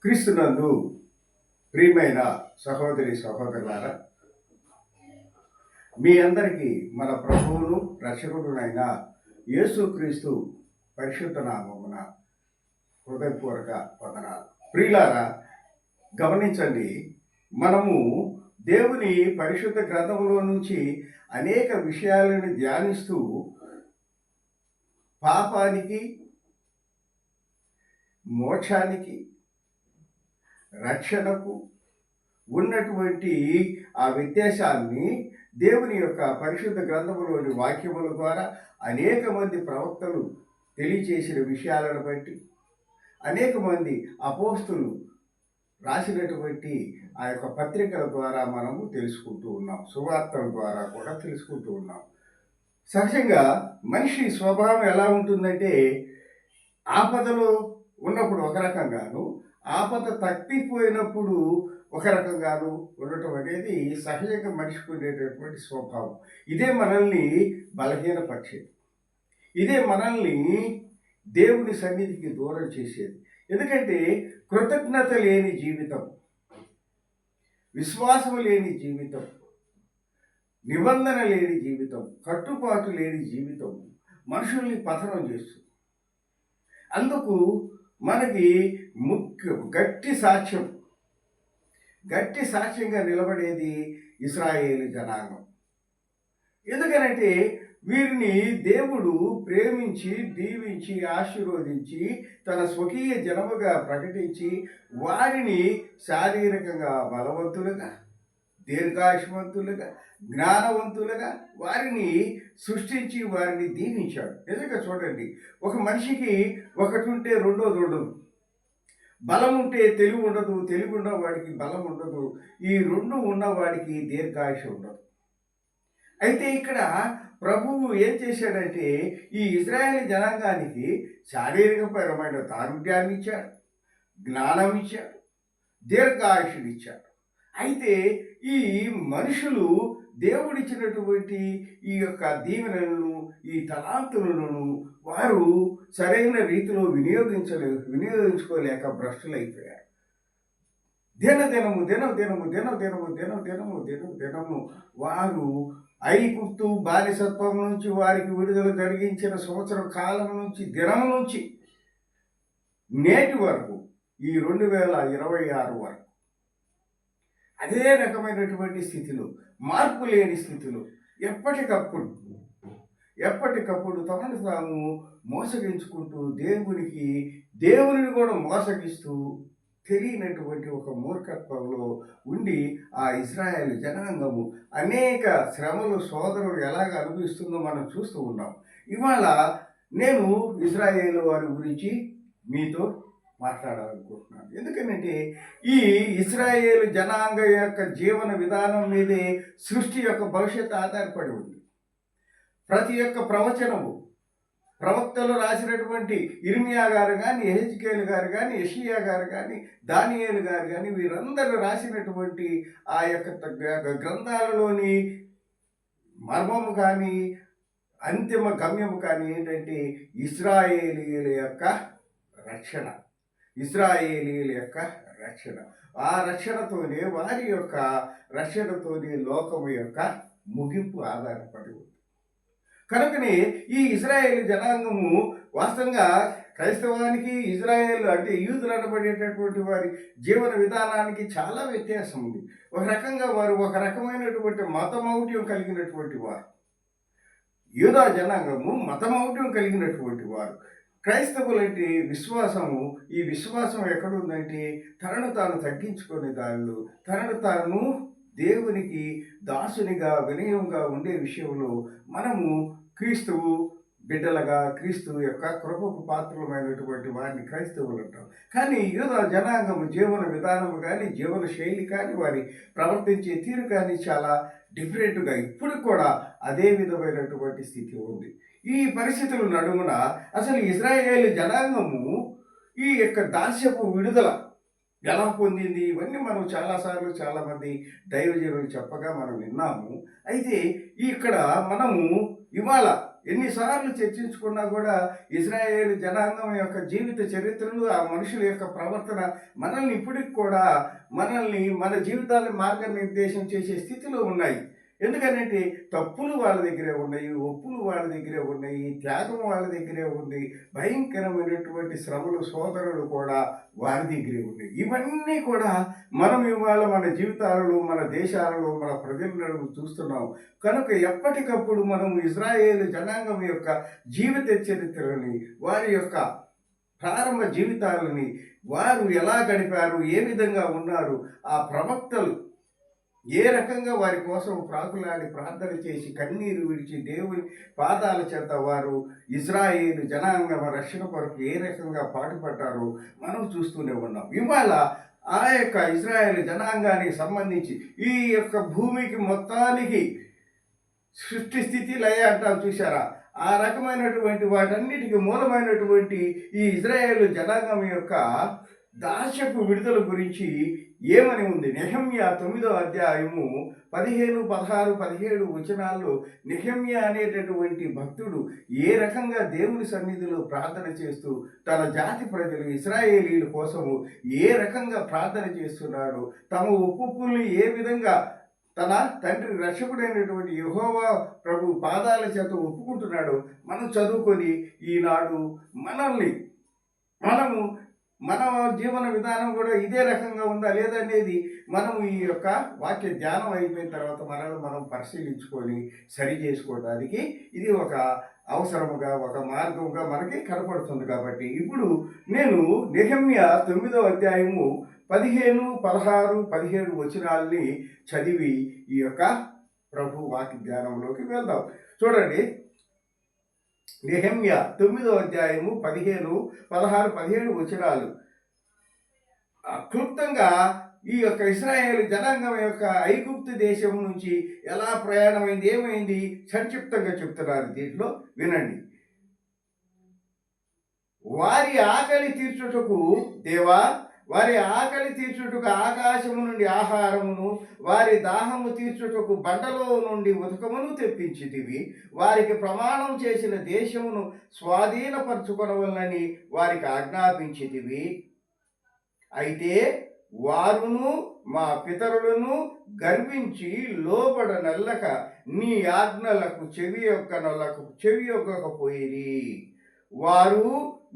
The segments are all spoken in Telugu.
క్రీస్తునందు ప్రియమైన సహోదరి సహోదరులారా, మీ అందరికీ మన ప్రభువును రక్షకుడునైన యేసుక్రీస్తు పరిశుద్ధ నామమున హృదయపూర్వక వందనాలు. ప్రియులారా, గమనించండి, మనము దేవుని పరిశుద్ధ గ్రంథంలో నుంచి అనేక విషయాలను ధ్యానిస్తూ పాపానికి, మోక్షానికి, రక్షణకు ఉన్నటువంటి ఆ వ్యత్యాసాన్ని దేవుని యొక్క పరిశుద్ధ గ్రంథములోని వాక్యముల ద్వారా అనేక మంది ప్రవక్తలు తెలియచేసిన విషయాలను బట్టి, అనేక మంది అపోస్తులు రాసినటువంటి ఆ యొక్క పత్రికల ద్వారా మనము తెలుసుకుంటూ ఉన్నాం. సువార్తల ద్వారా కూడా తెలుసుకుంటూ ఉన్నాం. సహజంగా మనిషి స్వభావం ఎలా ఉంటుందంటే, ఆపదలో ఉన్నప్పుడు ఒక రకంగాను, ఆపద తప్పిపోయినప్పుడు ఒక రకంగాను ఉండటం అనేది సహజంగా మనిషికి ఉండేటటువంటి స్వభావం. ఇదే మనల్ని బలహీనపరిచేది. ఇదే మనల్ని దేవుని సన్నిధికి దూరం చేసేది. ఎందుకంటే కృతజ్ఞత లేని జీవితం, విశ్వాసం లేని జీవితం, నిబంధన లేని జీవితం, కట్టుబాటు లేని జీవితం మనుషుల్ని పతనం చేస్తుంది. అందుకు మనకి గట్టి సాక్ష్యంగా నిలబడేది ఇశ్రాయేలు జనాంగం. ఎందుకనంటే వీరిని దేవుడు ప్రేమించి, దీవించి, ఆశీర్వదించి తన స్వకీయ జనముగా ప్రకటించి వారిని శారీరకంగా బలవంతులుగా, దీర్ఘాయుష్మంతులుగా, జ్ఞానవంతులుగా వారిని సృష్టించి వారిని దీవించాడు. నిజంగా చూడండి, ఒక మనిషికి ఒకటి ఉంటే రెండోది ఉండదు. బలం ఉంటే తెలివి ఉండదు, తెలివి ఉన్నవాడికి బలం ఉండదు. ఈ రెండు ఉన్నవాడికి దీర్ఘాయుష ఉండదు. అయితే ఇక్కడ ప్రభువు ఏం చేశాడంటే, ఈ ఇశ్రాయేలు జనాంగానికి శారీరకపరమైన దారుఢ్యాన్ని ఇచ్చాడు, జ్ఞానం ఇచ్చాడు, దీర్ఘాయుషునిచ్చాడు. అయితే ఈ మనుషులు దేవుడిచ్చినటువంటి ఈ యొక్క దీవెనలను, ఈ తలాంతులను వారు సరైన రీతిలో వినియోగించుకోలేక భ్రష్టులైపోయారు. దినము వారు ఐగుప్తు బానిసత్వం నుంచి వారికి విడుదల జరిగించిన సంవత్సరం కాలం నుంచి, దినం నుంచి నేటి వరకు, ఈ 2026 వరకు అదే రకమైనటువంటి స్థితిలో, మార్పు లేని స్థితిలో ఎప్పటికప్పుడు తమను తాము మోసగించుకుంటూ దేవునిని కూడా మోసగిస్తూ తెలియనటువంటి ఒక మూర్ఖత్వంలో ఉండి ఆ ఇశ్రాయేలు జనాంగము అనేక శ్రమలు, సోదరులు ఎలాగ అనుభవిస్తుందో మనం చూస్తూ ఉన్నాం. ఇవాళ నేను ఇశ్రాయేలు వారి గురించి మీతో మాట్లాడాలనుకుంటున్నాను. ఎందుకంటే ఈ ఇశ్రాయేలు జనాంగ యొక్క జీవన విధానం మీదే సృష్టి యొక్క భవిష్యత్తు ఆధారపడి ఉంది. ప్రతి ఒక్క ప్రవచనము, ప్రవక్తలు రాసినటువంటి ఇర్మియా గారు కానీ, ఎహెజ్కేలు గారు కానీ, యెషయా గారు కానీ, దానియేలు గారు కానీ, వీరందరూ రాసినటువంటి ఆ యొక్క గ్రంథాలలోని మర్మము కానీ, అంతిమ గమ్యము కానీ ఏంటంటే ఇశ్రాయేలీయుల యొక్క రక్షణ. ఇశ్రాయేలీయుల యొక్క రక్షణ. ఆ రక్షణతోనే, వారి యొక్క రక్షణతోనే లోకము యొక్క ముగింపు ఆధారపడి ఉంది. కనుకనే ఈ ఇశ్రాయేలు జనాంగము వాస్తవంగా క్రైస్తవానికి, ఇజ్రాయేల్ అంటే యూదులు అనబడేటటువంటి వారి జీవన విధానానికి చాలా వ్యత్యాసం ఉంది. ఒక రకంగా వారు ఒక రకమైనటువంటి మతమౌఢ్యం కలిగినటువంటి వారు. యూదా జనాంగము మతమౌఢ్యం కలిగినటువంటి వారు. క్రైస్తవులంటే విశ్వాసము. ఈ విశ్వాసం ఎక్కడుందంటే తనను తాను తగ్గించుకునే దానిలో, తనను తాను దేవునికి దాసునిగా, వినయంగా ఉండే విషయంలో మనము క్రీస్తువు బిడ్డలుగా, క్రీస్తు యొక్క కృపకు పాత్రలమైనటువంటి వారిని క్రైస్తవులు అంటాం. కానీ యూదా జనాంగము జీవన విధానము కానీ, జీవన శైలి కానీ, వారి ప్రవర్తించే తీరు కానీ చాలా డిఫరెంట్గా ఇప్పుడు కూడా అదే విధమైనటువంటి స్థితి ఉంది. ఈ పరిస్థితుల నడుమున అసలు ఇశ్రాయేలు జనాంగము ఈ యొక్క దాస్యపు విడుదల ఎలా పొందింది, ఇవన్నీ మనం చాలాసార్లు చాలామంది దైవజనులు చెప్పగా మనం విన్నాము. అయితే ఇక్కడ మనము ఇవాళ ఎన్నిసార్లు చర్చించుకున్నా కూడా ఇజ్రాయేలు జనాంగం యొక్క జీవిత చరిత్రలు, ఆ మనుషుల యొక్క ప్రవర్తన మనల్ని ఇప్పటికి కూడా మన జీవితాన్ని మార్గనిర్దేశం చేసే స్థితిలో ఉన్నాయి. ఎందుకనంటే తప్పులు వాళ్ళ దగ్గరే ఉన్నాయి, ఒప్పులు వాళ్ళ దగ్గరే ఉన్నాయి, త్యాగం వాళ్ళ దగ్గరే ఉంది, భయంకరమైనటువంటి శ్రమలు సోదరులు కూడా వారి దగ్గరే ఉన్నాయి. ఇవన్నీ కూడా మనం ఇవాళ మన జీవితాలలో, మన దేశాలలో, మన ప్రజలను చూస్తున్నాం. కనుక ఎప్పటికప్పుడు మనం ఇజ్రాయేలు జనాంగం యొక్క జీవిత చరిత్రని, వారి యొక్క ప్రారంభ జీవితాలని, వారు ఎలా గడిపారు, ఏ విధంగా ఉన్నారు, ఆ ప్రవక్తలు ఏ రకంగా వారి కోసం ప్రాకులాడి ప్రార్థన చేసి కన్నీరు విడిచి దేవుని పాదాల చేత వారు ఇజ్రాయేలు జనాంగం రక్షణ కొరకు ఏ రకంగా పాటుపడ్డారో మనం చూస్తూనే ఉన్నాం. ఇవాళ ఆ యొక్క ఇజ్రాయేలు జనాంగానికి సంబంధించి ఈ యొక్క భూమికి మొత్తానికి సృష్టి స్థితి లయ అంటాం చూసారా, ఆ రకమైనటువంటి వాటన్నిటికీ మూలమైనటువంటి ఈ ఇజ్రాయేలు జనాంగం యొక్క దాస్యపు విడుదల గురించి ఏమని ఉంది? నెహెమ్యా 9వ అధ్యాయము 15, 16, 17 వచనాల్లో నెహెమ్యా అనేటటువంటి భక్తుడు ఏ రకంగా దేవుని సన్నిధిలో ప్రార్థన చేస్తూ తన జాతి ప్రజలు ఇశ్రాయేలీల కోసము ఏ రకంగా ప్రార్థన చేస్తున్నాడో, తమ ఒప్పుల్ని ఏ విధంగా తన తండ్రి రక్షకుడైనటువంటి యెహోవా ప్రభు పాదాల చేత ఒప్పుకుంటున్నాడో మనం చదువుకొని ఈనాడు మనము మన జీవన విధానం కూడా ఇదే రకంగా ఉందా లేదనేది మనం ఈ యొక్క వాక్య ధ్యానం అయిపోయిన తర్వాత మనల్ని మనం పరిశీలించుకొని సరి చేసుకోవడానికి ఇది ఒక అవసరముగా, ఒక మార్గంగా మనకి కనపడుతుంది. కాబట్టి ఇప్పుడు నేను నెహెమ్యా 9వ అధ్యాయము 15, 16, 17 వచనాలని చదివి ఈ యొక్క ప్రభు వాక్య ధ్యానంలోకి వెళ్దాం. చూడండి, నెహెమ్యా 9వ అధ్యాయము 15, 16, 17 వచనాలు. క్లుప్తంగా ఈ యొక్క ఇశ్రాయేలు జనాంగం యొక్క ఐగుప్తు దేశం నుంచి ఎలా ప్రయాణమైంది, ఏమైంది సంక్షిప్తంగా చెప్తున్నారు. దీంట్లో వినండి. వారి ఆకలి తీర్చుటకు దేవా, వారి ఆకలి తీర్చుటకు ఆకాశము నుండి ఆహారమును, వారి దాహము తీర్చుటకు బండలో నుండి ఉదకమును తెప్పించితివి. వారికి ప్రమాణం చేసిన దేశమును స్వాధీనపరచుకొనవలనని వారికి ఆజ్ఞాపించితివి. అయితే వారును మా పితరులను గర్వించి లోబడనల్లక నీ ఆజ్ఞలకు చెవియొగ్గకపోయిరి. వారు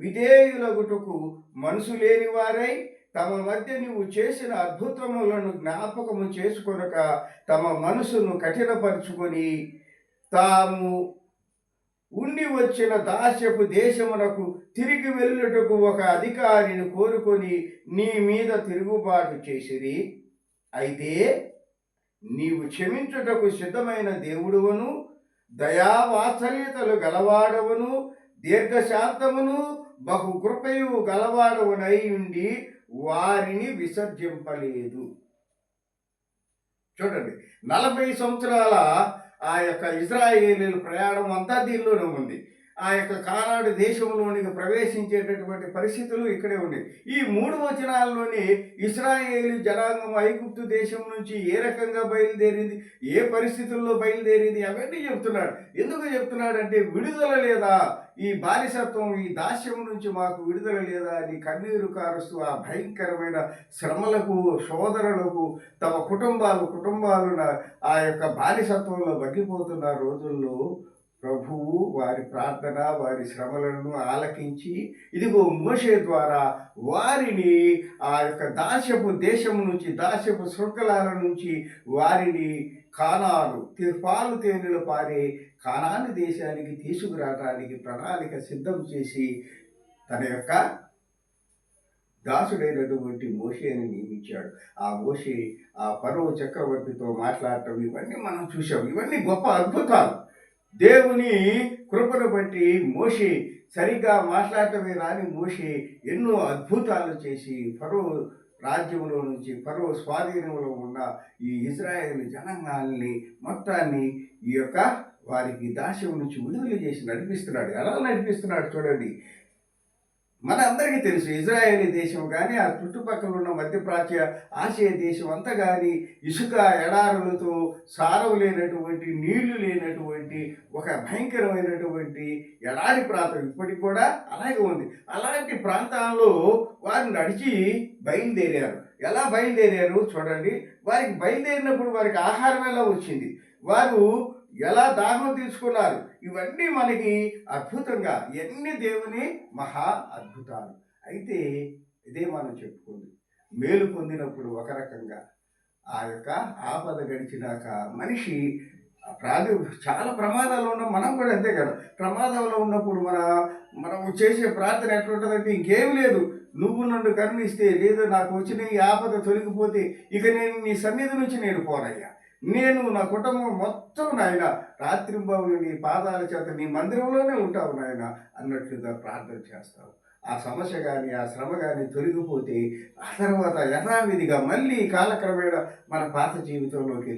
విధేయులగుటకు మనసు లేని వారై తమ మధ్య నీవు చేసిన అద్భుతములను జ్ఞాపకము చేసుకొనక తమ మనసును కఠినపరుచుకొని తాము ఉండి వచ్చిన దాస్యపు దేశమునకు తిరిగి వెళ్ళుటకు ఒక అధికారిని కోరుకొని నీ మీద తిరుగుబాటు చేసిరి. అయితే నీవు క్షమించుటకు సిద్ధమైన దేవుడువను, దయావాత్సల్యతలు గలవాడవను, దీర్ఘశాంతమును బహుకృపయు గలవాడవునై ఉండి వారిని విసర్జింపలేదు. చూడండి, 40 సంవత్సరాల ఆ యొక్క ఇజ్రాయేలీల ప్రయాణం అంతా దీనిలోనే ఉంది. ఆ యొక్క కానాడు దేశంలోనికి ప్రవేశించేటటువంటి పరిస్థితులు ఇక్కడే ఉన్నాయి. ఈ 3 వచనాల్లోని ఇశ్రాయేలు జనాంగం ఐగుప్తు దేశం నుంచి ఏ రకంగా బయలుదేరింది, ఏ పరిస్థితుల్లో బయలుదేరింది అవన్నీ చెప్తున్నాడు. ఎందుకు చెప్తున్నాడంటే విడుదల లేదా, ఈ బానిసత్వం, ఈ దాస్యం నుంచి మాకు విడుదల లేదా అని కన్నీరు కారుస్తూ ఆ భయంకరమైన శ్రమలకు, శోధనలకు తమ కుటుంబాలు ఆ యొక్క బానిసత్వంలో మగ్గిపోతున్న రోజుల్లో ప్రభువు వారి ప్రార్థన, వారి శ్రమలను ఆలకించి ఇదిగో మోషే ద్వారా వారిని ఆ యొక్క దాస్యపు దేశం నుంచి, దాస్యపు శృంఖలాల నుంచి వారిని కానాను, పాలు తేనెలు పారే కానాను దేశానికి తీసుకురావడానికి ప్రణాళిక సిద్ధం చేసి తన యొక్క దాసుడైనటువంటి మోషేని నియమించాడు. ఆ మోషే ఆ ఫరో చక్రవర్తితో మాట్లాడటం ఇవన్నీ మనం చూసాం. ఇవన్నీ గొప్ప అద్భుతాలు. దేవుని కృపను బట్టి మోషే సరిగ్గా మాట్లాడటమే రాని మోషే ఎన్నో అద్భుతాలు చేసి ఫరో రాజ్యంలో నుంచి, ఫరో స్వాధీనంలో ఉన్న ఈ ఇజ్రాయేలు జనాంగాల్ని మొత్తాన్ని ఈ యొక్క వారికి దాస్యం నుంచి విడుదల చేసి నడిపిస్తున్నాడు. ఎలా నడిపిస్తున్నాడు చూడండి. మన అందరికీ తెలుసు ఇజ్రాయేలీ దేశం కానీ ఆ చుట్టుపక్కల ఉన్న మధ్యప్రాచ్య ఆసియా దేశం అంతా కానీ ఇసుక ఎడారులతో సారం లేనటువంటి నీళ్లు లేనటువంటి ఒక భయంకరమైనటువంటి ఎడారి ప్రాంతం ఇప్పటికి కూడా అలాగే ఉంది. అలాంటి ప్రాంతాల్లో వారు నడిచి బయలుదేరారు. ఎలా బయలుదేరారు చూడండి. వారికి బయలుదేరినప్పుడు వారికి ఆహారం ఎలా వచ్చింది, వారు ఎలా దాహం తీసుకున్నారు, ఇవన్నీ మనకి అద్భుతంగా ఎన్ని దేవుని మహా అద్భుతాలు. అయితే ఇదే మనం చెప్పుకుంది, మేలు పొందినప్పుడు ఒక రకంగా, ఆ యొక్క ఆపద గడిచినాక మనిషి చాలా ప్రమాదాలు ఉన్నాం. మనం కూడా అంతే కదా, ప్రమాదంలో ఉన్నప్పుడు మనం చేసే ప్రార్థన ఎట్లుంటుందంటే ఇంకేం లేదు, నువ్వు నన్ను కరుణిస్తే, లేదు నాకు వచ్చిన ఈ ఆపద తొలగిపోతే ఇక నేను నీ సన్నిధి నుంచి నేను పోనయ్యా, నేను నా కుటుంబం మొత్తం నాయన రాత్రింబావులు నీ పాదాల చేత నీ మందిరంలోనే ఉంటావు నాయన అన్నట్లుగా ప్రార్థన చేస్తావు. ఆ సమస్య కానీ ఆ శ్రమ కానీ తొలగిపోతే ఆ తర్వాత యథావిధిగా మళ్ళీ కాలక్రమేణా మన పాత జీవితంలోకి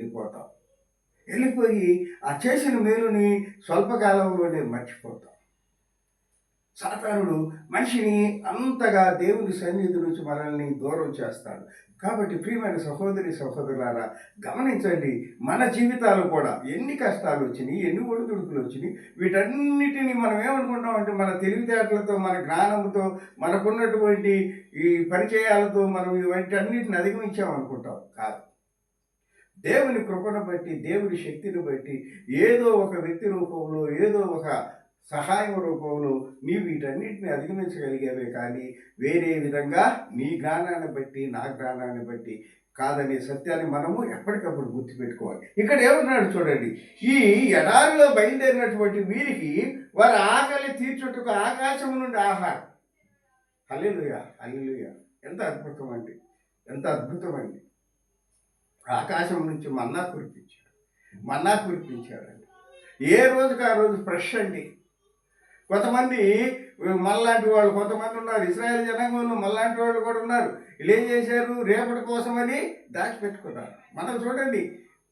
వెళ్ళిపోయి ఆ చేసిన మేలుని స్వల్పకాలంలోనే మర్చిపోతాం. సాతానుడు మనిషిని అంతగా దేవుని సన్నిధి నుంచి మనల్ని దూరం చేస్తాడు. కాబట్టి ప్రియమైన సహోదరి సహోదరులారా, గమనించండి, మన జీవితాలు కూడా ఎన్ని కష్టాలు వచ్చినాయి, ఎన్ని ఒడిదుడుకులు వచ్చినాయి, వీటన్నిటిని మనం ఏమనుకుంటామంటే మన తెలివితేటలతో, మన జ్ఞానంతో, మనకున్నటువంటి ఈ పరిచయాలతో మనం ఇవన్నిటిని అధిగమించామనుకుంటాం. కాదు, దేవుని కృపను బట్టి, దేవుని శక్తిని బట్టి, ఏదో ఒక వ్యక్తి రూపంలో, ఏదో ఒక సహాయం రూపంలో నీవు వీటన్నిటిని అధిగమించగలిగేవే కానీ వేరే విధంగా నీ జ్ఞానాన్ని బట్టి, నా జ్ఞానాన్ని బట్టి కాదనే సత్యాన్ని మనము ఎప్పటికప్పుడు గుర్తుపెట్టుకోవాలి. ఇక్కడ ఏమన్నాడు చూడండి, ఈ ఎడారిలో బయలుదేరినటువంటి వీరికి వారి ఆకలి తీర్చుటకు ఆకాశం నుండి ఆహారం. హల్లెలూయా, హల్లెలూయా. ఎంత అద్భుతం అండి, ఎంత అద్భుతం అండి. ఆకాశం నుంచి మన్నా కురిపించాడండి. ఏ రోజుకి ఆ రోజు ఫ్రెష్ అండి. కొంతమంది మళ్ళాంటి వాళ్ళు కొంతమంది ఉన్నారు, ఇశ్రాయేల్ జనాంగంలో మళ్ళాంటి వాళ్ళు కూడా ఉన్నారు. వీళ్ళు ఏం చేశారు, రేపటి కోసమని దాచిపెట్టుకున్నారు. మనం చూడండి,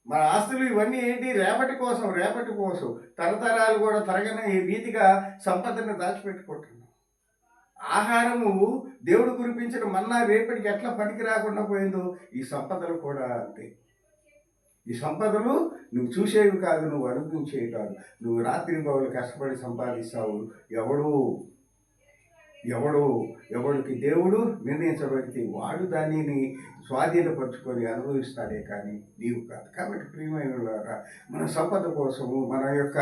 మన ఆస్తులు ఇవన్నీ ఏంటి, రేపటి కోసం తరతరాలు కూడా తరగని రీతిగా సంపదను దాచిపెట్టుకుంటున్నాం. ఆహారము దేవుడు కురిపించిన మన్నా రేపటికి ఎట్లా పనికి రాకుండా పోయిందో ఈ సంపదలు కూడా అంతే. ఈ సంపదలు నువ్వు చూసేవి కాదు, నువ్వు అనుభవించేవి కాదు. నువ్వు రాత్రి బావులు కష్టపడి సంపాదిస్తావు. ఎవడికి దేవుడు నిర్ణయించబడితే వాడు దానిని స్వాధీనపరుచుకొని అనుభవిస్తాడే కానీ నీవు కాదు. కాబట్టి ప్రియమైన వాళ్ళారా, మన సంపద కోసము, మన యొక్క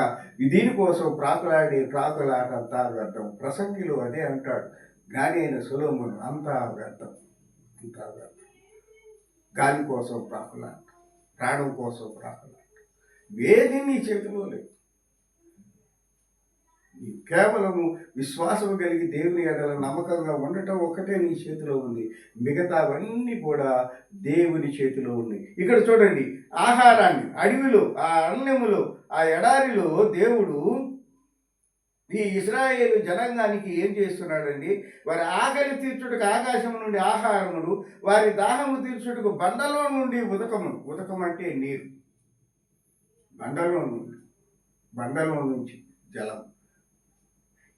దీనికోసం ప్రాకులాట అంతా వ్యర్థం. ప్రసంగిలో అదే అంటాడు జ్ఞాని అయిన సొలొమోను, అంతా వ్యర్థం. గాలి కోసం ప్రాకులాట, ప్రాణం కోసం ప్రాకులాట, ఏది నీ చేతిలో లేదు. కేవలము విశ్వాసం కలిగి దేవుని ఎడల నమ్మకంగా ఉండటం ఒక్కటే నీ చేతిలో ఉంది. మిగతావన్నీ కూడా దేవుని చేతిలో ఉన్నాయి. ఇక్కడ చూడండి, ఆహారాన్ని అడవిలో, ఆ అరణ్యములో, ఆ ఎడారిలో దేవుడు ఈ ఇశ్రాయేలు జనాంగానికి ఏం చేస్తున్నాడండి, వారి ఆకలి తీర్చుటకు ఆకాశం నుండి ఆహారములు, వారి దాహము తీర్చుటకు బండలో నుండి ఉదకం అంటే నీరు, బండలో నుంచి జలం.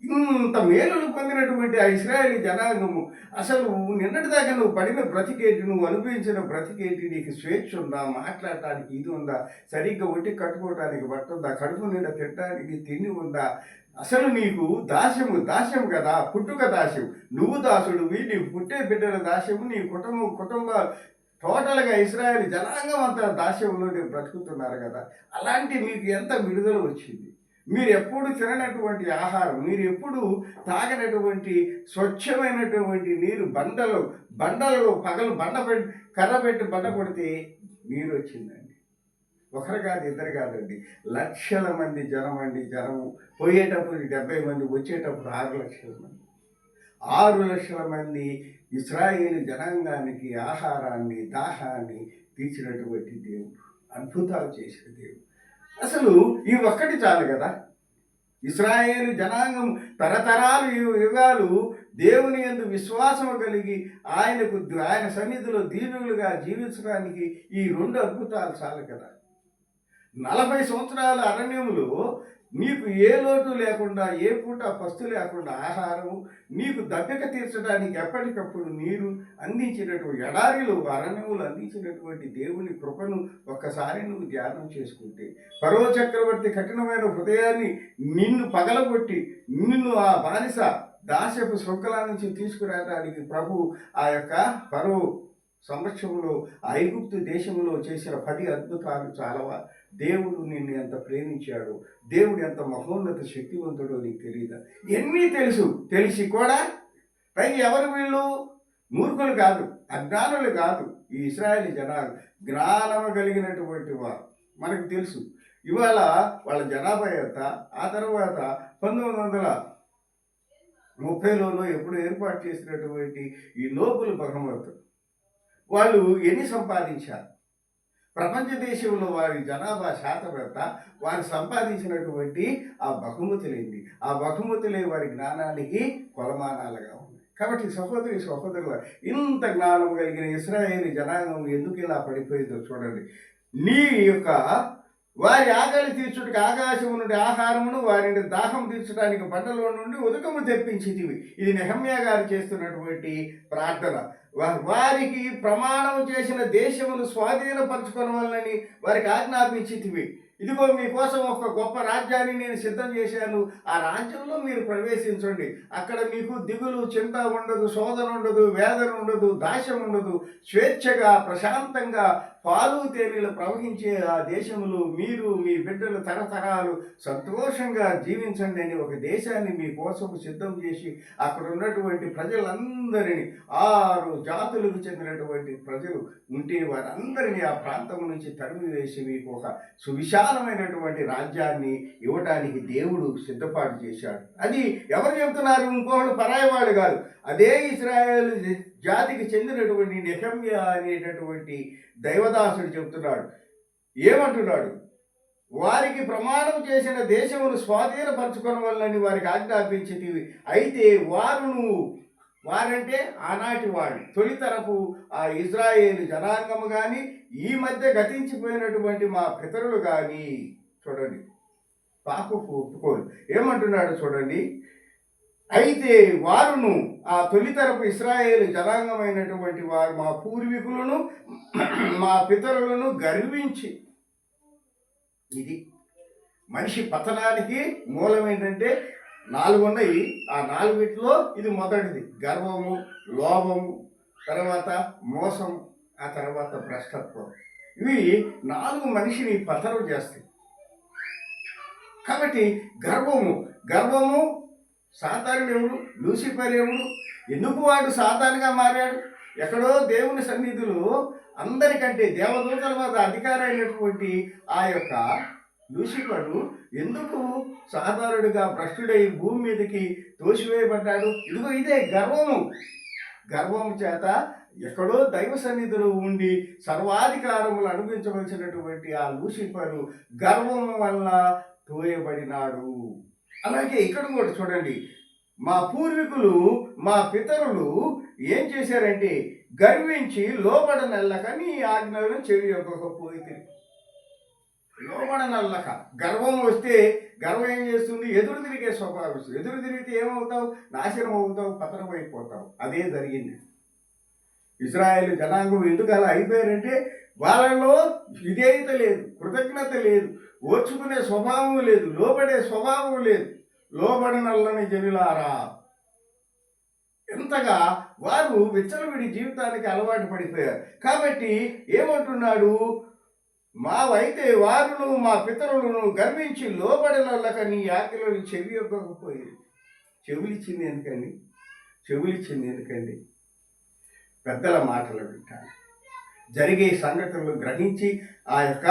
ఇంత మేలులు పొందినటువంటి ఆ ఇశ్రాయేలీ జనాంగము అసలు నిన్నటిదాకా నువ్వు పడిన బ్రతికేటి, నువ్వు అనుభవించిన బ్రతికేటి, నీకు స్వేచ్ఛ ఉందా, మాట్లాడటానికి ఇది ఉందా, సరిగ్గా ఒట్టి కట్టుకోవడానికి బట్ట ఉందా, కడుపు నిండా తినడానికి తిండి ఉందా, అసలు నీకు దాస్యం కదా, పుట్టుక దాస్యం, నువ్వు దాసుడివి, నీవు పుట్టే బిడ్డల దాస్యము, నీ కుటుంబ టోటల్గా ఇశ్రాయేల్ జనాంగం అంతా దాస్యంలో బ్రతుకుతున్నారు కదా. అలాంటి మీకు ఎంత విడుదల వచ్చింది. మీరు ఎప్పుడు తిననటువంటి ఆహారం, మీరు ఎప్పుడు తాగనటువంటి స్వచ్ఛమైనటువంటి నీరు, బండలలో పగలు కర్ర పెట్టి బండ కొడితే నీరు వచ్చిందండి. ఒకరు కాదు, ఇద్దరు కాదండి, లక్షల మంది జనము పోయేటప్పుడు 70 మంది, వచ్చేటప్పుడు 6 లక్షల మంది. 6 లక్షల మంది ఇశ్రాయేలు జనాంగానికి ఆహారాన్ని, దాహాన్ని తీర్చినటువంటి దేవుడు, అద్భుతాలు చేసిన దేవుడు. అసలు ఈ ఒక్కటి చాలు కదా. ఇశ్రాయేలు జనాంగం తరతరాలు యుగాలు దేవుని యందు విశ్వాసం కలిగి ఆయన సన్నిధిలో దీనులుగా జీవించడానికి ఈ 2 అద్భుతాలు చాలు కదా. 40 సంవత్సరాల అరణ్యములో నీకు ఏ లోటు లేకుండా, ఏ పూట పస్తు లేకుండా ఆహారము, నీకు దప్పిక తీర్చడానికి ఎప్పటికప్పుడు నీరు అందించినటువంటి ఎడారిలు అరణ్యములు అందించినటువంటి దేవుని కృపను ఒక్కసారి నువ్వు ధ్యానం చేసుకుంటే, ఫరో చక్రవర్తి కఠినమైన హృదయాన్ని నిన్ను పగలగొట్టి నిన్ను ఆ బానిస దాస్యపు శృంఖల నుంచి తీసుకురావడానికి ప్రభు ఆ యొక్క ఫరో సంవత్సరంలో ఐగుప్తు దేశంలో చేసిన 10 అద్భుతాలు చాలవా? దేవుడు నిన్ను ఎంత ప్రేమించాడో, దేవుడు ఎంత మహోన్నత శక్తివంతుడో నీకు తెలియదా? ఎన్ని తెలిసి కూడా పైగా ఎవరు వీళ్ళు? మూర్ఖులు కాదు, అజ్ఞానులు కాదు. ఈ ఇశ్రాయేలు జనాలు జ్ఞానము కలిగినటువంటి వారు. మనకు తెలుసు ఇవాళ వాళ్ళ జనాభా ఎంత. ఆ తర్వాత 1930లోనో ఎప్పుడు ఏర్పాటు చేసినటువంటి ఈ నోబుల్ బహుమతులు వాళ్ళు ఎన్ని సంపాదించారు? ప్రపంచ దేశంలో వారి జనాభా శాతం ఎంత, వారు సంపాదించినటువంటి ఆ బహుమతులేంటి, ఆ బహుమతులే వారి జ్ఞానానికి కొలమానాలుగా ఉన్నాయి. కాబట్టి సహోదరుల, ఇంత జ్ఞానం కలిగిన ఇశ్రాయేలు జనాంగం ఎందుకు ఇలా పడిపోయిందో చూడండి. నీ యొక్క వారి ఆకలి తీర్చుటకు ఆకాశము నుండి ఆహారమును, వారిని దాహం తీర్చడానికి బండలో నుండి ఉదకము తెప్పించితివి. ఇది నెహమ్యా గారు చేస్తున్నటువంటి ప్రార్థన. వారికి ప్రమాణం చేసిన దేశమును స్వాధీనపరచుకోవాలని వారికి ఆజ్ఞాపించితివి. ఇదిగో మీకోసం ఒక గొప్ప రాజ్యాన్ని నేను సిద్ధం చేశాను, ఆ రాజ్యంలో మీరు ప్రవేశించండి. అక్కడ మీకు దిగులు, చింత ఉండదు, శోధన ఉండదు, వేదన ఉండదు, దాస్యం ఉండదు. స్వేచ్ఛగా ప్రశాంతంగా పాలు తేనెలు ప్రవహించే ఆ దేశంలో మీరు మీ బిడ్డలు తరతరాలు సంతోషంగా జీవించండి అని ఒక దేశాన్ని మీకోసం సిద్ధం చేసి అక్కడ ఉన్నటువంటి ప్రజలందరినీ 6 జాతులకు చెందినటువంటి ప్రజలు ఉంటే వారందరినీ ఆ ప్రాంతం నుంచి తరిమి వేసి మీకు ఒక సువిశాలమైనటువంటి రాజ్యాన్ని ఇవ్వటానికి దేవుడు సిద్ధపాటు చేశాడు. అది ఎవరు చెబుతున్నారు? ఇంకోళ్ళు పరాయవాళ్ళు కాదు, అదే ఇశ్రాయేలు జాతికి చెందినటువంటి నెహమ్యా అనేటటువంటి దైవదాసుడు చెబుతున్నాడు. ఏమంటున్నాడు? వారికి ప్రమాణం చేసిన దేశమును స్వాధీనపరచుకోవాలని వారికి ఆజ్ఞాపించేటివి. అయితే వారంటే ఆనాటి వాడు, తొలితరపు ఆ ఇజ్రాయేలు జనాంగము కానీ, ఈ మధ్య గతించిపోయినటువంటి మా పితరులు కానీ చూడండి పాపపు ఒప్పుకోరు. ఏమంటున్నాడు చూడండి. అయితే వారును, ఆ తొలితరపు ఇశ్రాయేలు జనాంగమైనటువంటి వారు మా పూర్వీకులను మా పితరులను గర్వించి, ఇది మనిషి పతనానికి మూలం ఏంటంటే 4 ఉన్నాయి. ఆ 4 ఇది మొదటిది గర్వము, లోభము, తర్వాత మోసం, ఆ తర్వాత భ్రష్టత్వం. ఇవి 4 మనిషిని పతనం చేస్తాయి. కాబట్టి గర్వము సాతానుడు ఎవడు? లూసిఫర్ ఎవడు? ఎందుకు వాడు సాతానుగా మారాడు? ఎక్కడో దేవుని సన్నిధిలో అందరికంటే దేవదూతల మీద అధికారైనటువంటి ఆ యొక్క లూసిఫరు ఎందుకు సాధారణుడిగా భ్రష్టుడై భూమి మీదకి తోసివేయబడ్డాడు? ఇదిగో ఇదే గర్వము చేత ఎక్కడో దైవ సన్నిధిలో ఉండి సర్వాధికారములు అనుభవించవలసినటువంటి ఆ లూసిఫరు గర్వము వల్ల తోయబడినాడు. అలాగే ఇక్కడ కూడా చూడండి, మా పూర్వీకులు మా పితరులు ఏం చేశారంటే గర్వించి లోబడనల్లక నీ ఆజ్ఞలను చెవియొక్కకపోయితే. లోబడనల్లక గర్వం వస్తే గర్వం ఏం చేస్తుంది? ఎదురు తిరిగే స్వభావం వస్తుంది. ఎదురు తిరిగితే ఏమవుతావు? నాశనం అవుతావు, పతనం అయిపోతావు. అదే జరిగింది. ఇశ్రాయేలు జనాంగం ఎందుకు అలా అయిపోయారంటే వాళ్ళలో విధేయత లేదు, కృతజ్ఞత లేదు, ఓర్చుకునే స్వభావం లేదు, లోబడే స్వభావం లేదు. లోబడనల్లని జనులారా, ఎంతగా వారు విచ్చలవిడి జీవితానికి అలవాటు పడిపోయారు. కాబట్టి ఏమంటున్నాడు? మావైతే వారును మా పితరులను గర్వించి లోబడనల్లక నీ ఆజ్ఞలను చెవియొక్కకపోయింది. చెవులిచ్చింది ఎందుకండి? పెద్దల మాటలు వింటాను, జరిగే సంఘటనలు గ్రహించి ఆ యొక్క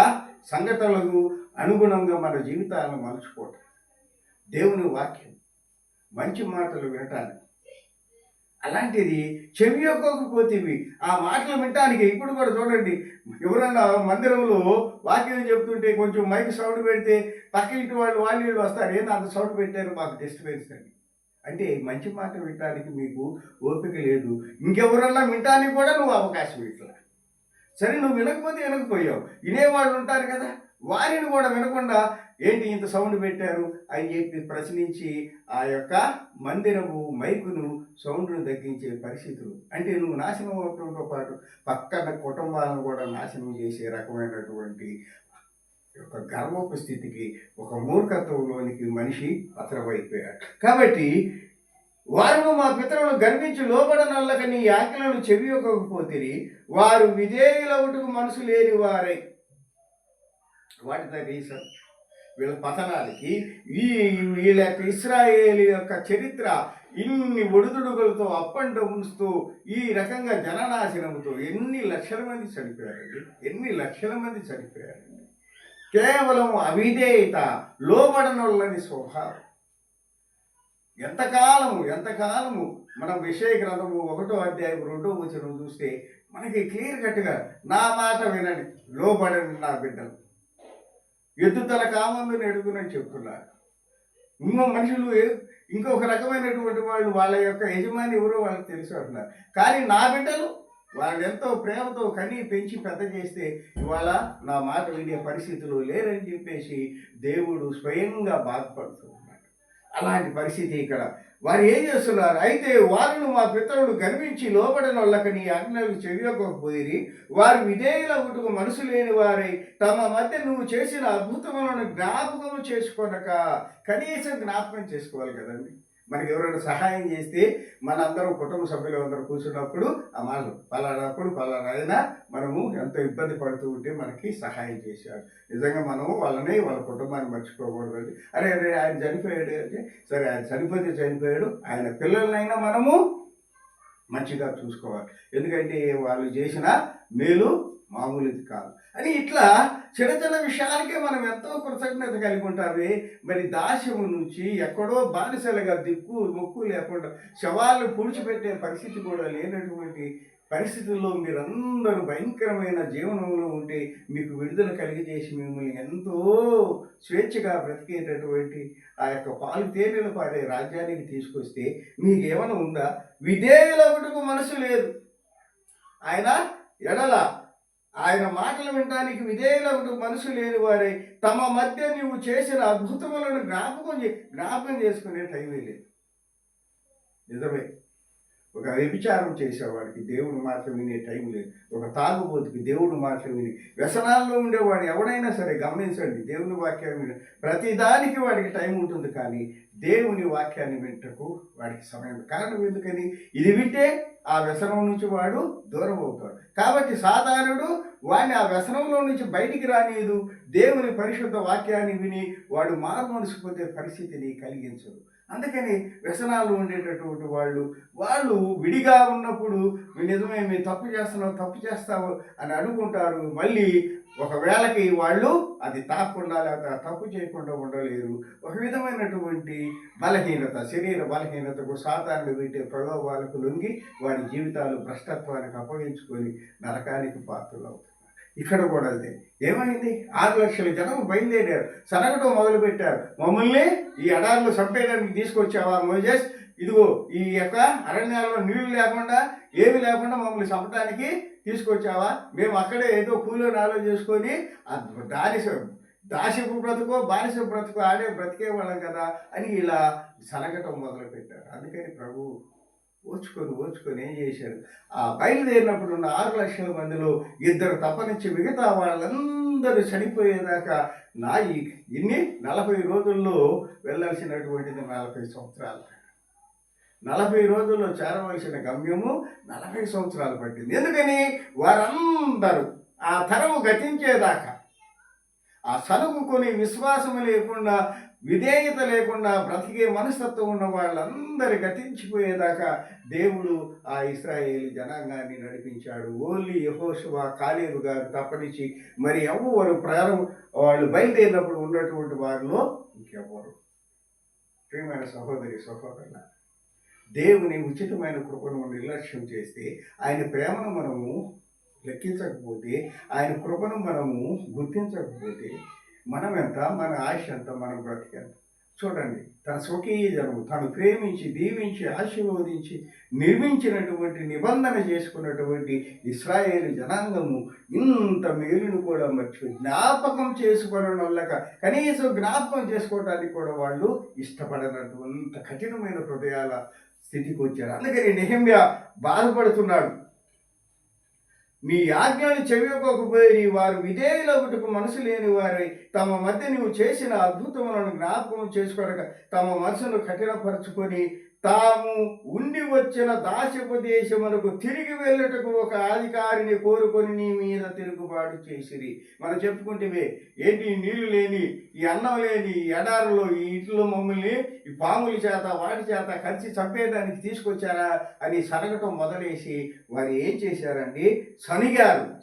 సంఘటనలకు అనుగుణంగా మన జీవితాలను మలుచుకోవటం, దేవుని వాక్యం, మంచి మాటలు వినటానికి. అలాంటిది చెవి యొక్కకపోతేవి ఆ మాటలు వినటానికి. ఇప్పుడు కూడా చూడండి, ఎవరన్నా మందిరంలో వాక్యం చెప్తుంటే కొంచెం మైక్ సౌండ్ పెడితే పక్క ఇంటి వాళ్ళు వస్తారు, ఏందో అంత సౌండ్ పెట్టారు, మాకు డిస్టర్బెన్స్ అని. అంటే మంచి మాట వినటానికి మీకు ఓపిక లేదు. ఇంకెవరన్నా వినటానికి కూడా నువ్వు అవకాశం ఇట్లా. సరే, నువ్వు వినకపోతే వినకపోయావు, వినేవాళ్ళు ఉంటారు కదా, వారిని కూడా వినకుండా ఏంటి ఇంత సౌండ్ పెట్టారు అని చెప్పి ప్రశ్నించి ఆ యొక్క మందిరము మైకును సౌండ్ను తగ్గించే పరిస్థితులు. అంటే నువ్వు నాశనం అవడంతో పాటు పక్కన కుటుంబాలను కూడా నాశనం చేసే రకమైనటువంటి ఒక గర్వపు స్థితికి, ఒక మూర్ఖత్వంలోనికి మనిషి పతనమైపోయాడు. కాబట్టి వారు మా పితరులు గర్వించి లోబడనల్లక నీ ఆజ్ఞలను చెవియొక్కకపోతిరి, వారు విధేయులవుటకు మనసు లేని వారై. What is the reason? వీళ్ళ పతనానికి వీళ్ళ యొక్క ఇశ్రాయేలు యొక్క చరిత్ర ఇన్ని ఒడిదుడుగులతో అప్ అండ్ డౌన్స్తో ఈ రకంగా జననాశనంతో ఎన్ని లక్షల మంది చనిపోయారండి, ఎన్ని లక్షల మంది చనిపోయారండి. కేవలం అవిధేయత, లోబడనొల్లని స్వభావం. ఎంతకాలము మనం విషయ గ్రంథము 1వ అధ్యాయం 2వ వచనం చూస్తే మనకి క్లియర్ కట్గా నా మాట వినండి, లోబడని నా బిడ్డలు, ఎద్దుతల కామందుని ఎడుగునని చెప్తున్నారు. మనుషులు ఇంకొక రకమైనటువంటి వాళ్ళు వాళ్ళ యొక్క యజమాని ఎవరో వాళ్ళకి తెలుసు అంటున్నారు. కానీ నా బిడ్డలు వాళ్ళు ఎంతో ప్రేమతో కని పెంచి పెద్ద చేస్తే ఇవాళ నా మాట వినే పరిస్థితులు లేరని చెప్పేసి దేవుడు స్వయంగా బాధపడుతూ ఉన్నాడు. అలాంటి పరిస్థితి ఇక్కడ. వారు ఏం చేస్తున్నారు? అయితే వారిని మా పితరులు గర్వించి లోబడిన వాళ్ళకి నీ ఆజ్ఞలు చెవియకపోయి వారు విధేయులగుటకు మనసు లేని వారై తమ మధ్య నువ్వు చేసిన అద్భుతములను జ్ఞాపకం చేసుకోనక. కనీసం జ్ఞాపకం చేసుకోవాలి కదండి. మనకి ఎవరైనా సహాయం చేస్తే మనందరం కుటుంబ సభ్యులు అందరూ కూర్చున్నప్పుడు ఆ మాటలు పలానప్పుడు పలానా మనము ఎంతో ఇబ్బంది పడుతూ ఉంటే మనకి సహాయం చేశాడు. నిజంగా మనము వాళ్ళని వాళ్ళ కుటుంబాన్ని మర్చిపోకూడదండి. అరే ఆయన చనిపోయాడు అంటే సరే, ఆయన చనిపోతే చనిపోయాడు, ఆయన పిల్లలనైనా మనము మంచిగా చూసుకోవాలి. ఎందుకంటే వాళ్ళు చేసిన మేలు మామూలుది కాదు అని ఇట్లా చిన్న చిన్న విషయాలకే మనం ఎంతో కృతజ్ఞత కలిగి ఉంటామే. మరి దాస్యము నుంచి ఎక్కడో బానిసలుగా దిక్కు మొక్కు లేకుండా శవాలను పూడ్చిపెట్టే పరిస్థితి కూడా లేనటువంటి పరిస్థితుల్లో మీరందరూ భయంకరమైన జీవనంలో ఉంటే మీకు విడుదల కలిగజేసి మిమ్మల్ని ఎంతో స్వేచ్ఛగా బ్రతికేటటువంటి ఆ యొక్క పాలు తేనెలు పాడే రాజ్యానికి తీసుకొస్తే మీకేమైనా ఉందా? విధేయులవుటకు మనసు లేదు. ఆయన ఎడల ఆయన మాటలు వినడానికి విధేయులకు మనసు లేని వారై తమ మధ్య నీవు చేసిన అద్భుతములను జ్ఞాపకం చేసుకునే టైమే లేదు. నిజమే, ఒక వ్యభిచారం చేసేవాడికి దేవుడు మాట వినే టైం లేదు. ఒక తాగుబోతుకి దేవుడు మాట విని వ్యసనాల్లో ఉండేవాడు ఎవడైనా సరే గమనించండి, దేవుని వాక్యాన్ని విని ప్రతిదానికి వాడికి టైం ఉంటుంది, కానీ దేవుని వాక్యాన్ని వింటకు వాడికి సమయం. కారణం ఎందుకని? ఇది వింటే ఆ వ్యసనం నుంచి వాడు దూరం అవుతాడు. కాబట్టి సాధారణుడు వాడిని ఆ వ్యసనంలో నుంచి బయటికి రానియదు. దేవుని పరిశుద్ధ వాక్యాన్ని విని వాడు మారు మనసు పొందే పరిస్థితిని కలిగించదు. అందుకని వ్యసనాలు ఉండేటటువంటి వాళ్ళు విడిగా ఉన్నప్పుడు నిజమే మీరు తప్పు చేస్తావు అని అనుకుంటారు. మళ్ళీ ఒకవేళకి వాళ్ళు అది తాకుండా లేకపోతే తప్పు చేయకుండా ఉండలేరు. ఒక విధమైనటువంటి బలహీనత, శరీర బలహీనతకు సాధారణ పెట్టే ప్రలోభాలకు లొంగి వారి జీవితాలు భ్రష్టత్వానికి అప్పగించుకొని నరకానికి పాత్రలు అవుతారు. ఇక్కడ కూడా అదే ఏమైంది? 6 లక్షల జనం బయలుదేరారు, సనగటం మొదలుపెట్టారు. మమ్మల్ని ఈ ఎడారిలో చంపేయడానికి తీసుకొచ్చావా మోజెస్? ఇదిగో ఈ యొక్క అరణ్యాల్లో నీళ్లు లేకుండా ఏమి లేకుండా మమ్మల్ని చంపడానికి తీసుకొచ్చావా? మేము అక్కడే ఏదో కూలో నాలో చేసుకొని దాసిపు బ్రతుకో బానిస బ్రతుకో ఆడే బ్రతికేవాళ్ళం కదా అని ఇలా సనగటం మొదలుపెట్టారు. అందుకని ప్రభు ఓచుకొని ఏం చేశాడు? ఆ బయలుదేరినప్పుడు ఉన్న 6 లక్షల మందిలో 2 తప్పనిచ్చి మిగతా వాళ్ళందరూ చనిపోయేదాకా ఇన్ని 40 రోజుల్లో వెళ్ళాల్సినటువంటిది 40 సంవత్సరాలు. 40 రోజుల్లో చేరవలసిన గమ్యము 40 సంవత్సరాలు పట్టింది. ఎందుకని? వారందరూ ఆ తరము గతించేదాకా ఆ సనుగుకొని విశ్వాసము లేకుండా విధేయత లేకుండా బ్రతికే మనస్తత్వం ఉన్న వాళ్ళందరూ గతించిపోయేదాకా దేవుడు ఆ ఇశ్రాయేలు జనాంగాన్ని నడిపించాడు. ఓన్లీ యెహోషువ, కాలేబు గారు తప్పనిచ్చి మరి ఎవరు వాళ్ళు బయలుదేరినప్పుడు ఉన్నటువంటి వారిలో ఇంకెవ్వరు. ప్రియమైన సహోదరి సహోదరుల, దేవుని ఉచితమైన కృపను నిర్లక్ష్యం చేస్తే, ఆయన ప్రేమను మనము లెక్కించకపోతే, ఆయన కృపను మనము గుర్తించకపోతే మనం ఎంత, మన ఆయుష్ ఎంత, మనం బ్రతికెంత? చూడండి, తన స్వకీయ జనము తను ప్రేమించి దీవించి ఆశీర్వదించి నిర్మించినటువంటి నిబంధన చేసుకున్నటువంటి ఇశ్రాయేలు జనాంగము ఇంత మేలును కూడా మర్చిపోయి జ్ఞాపకం చేసుకోనొల్లక కనీసం జ్ఞాపకం చేసుకోవడానికి కూడా వాళ్ళు ఇష్టపడనటువంటి కఠినమైన హృదయాల స్థితికి వచ్చారు. అందుకని నెహెమ్యా బాధపడుతున్నాడు. నీ ఆజ్ఞలు చెవియకపోయి వారు విధేయులగుటకు మనసు లేని వారై తమ మధ్య నువ్వు చేసిన అద్భుతములను జ్ఞాపకం చేసుకోనక తమ మనసును కఠినపరుచుకొని తాము ఉండి వచ్చిన దాస్యపు దేశమునకు తిరిగి వెళ్ళుటకు ఒక అధికారిని కోరుకొని నీ మీద తిరుగుబాటు చేసిరి. మనం చెప్పుకుంటే ఏంటి, నీళ్లు లేని, ఈ అన్నం లేని, ఈ ఎడారులో, ఈ ఇంట్లో మమ్మల్ని ఈ పాముల చేత వాటి చేత కలిసి చంపేయడానికి తీసుకొచ్చారా అని సనగటం మొదలేసి వారు ఏం చేశారండి,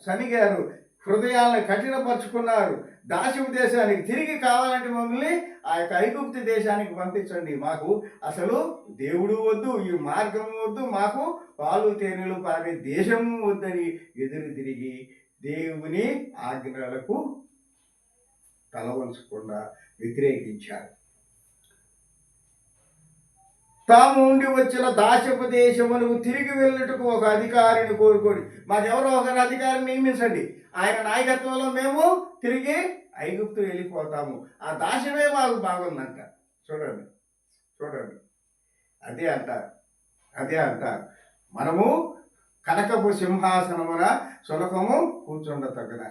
శనిగారు హృదయాలను కఠినపరుచుకున్నారు. దాస్యపు దేశానికి తిరిగి కావాలంటే మమ్మల్ని ఆ యొక్క ఐగుప్తు దేశానికి పంపించండి, మాకు అసలు దేవుడు వద్దు, ఈ మార్గం వద్దు, మాకు పాలు తేనెలు పారే దేశము వద్దని ఎదురు తిరిగి దేవుని ఆజ్ఞలకు తలవంచకుండా వ్యతిరేకించారు. తాము ఉండి వచ్చిన దాస్యపు దేశమునకు తిరిగి వెళ్ళుటకు ఒక అధికారిని కోరుకోండి, మాకెవరో ఒకరి అధికారిని నియమించండి, ఆయన నాయకత్వంలో మేము తిరిగి ఐగుప్తు వెళ్ళిపోతాము, ఆ దాస్యమే మాకు బాగుందంట. చూడండి అదే అంటారు మనము కనకపు సింహాసనమున సునకము కూర్చుండతగిన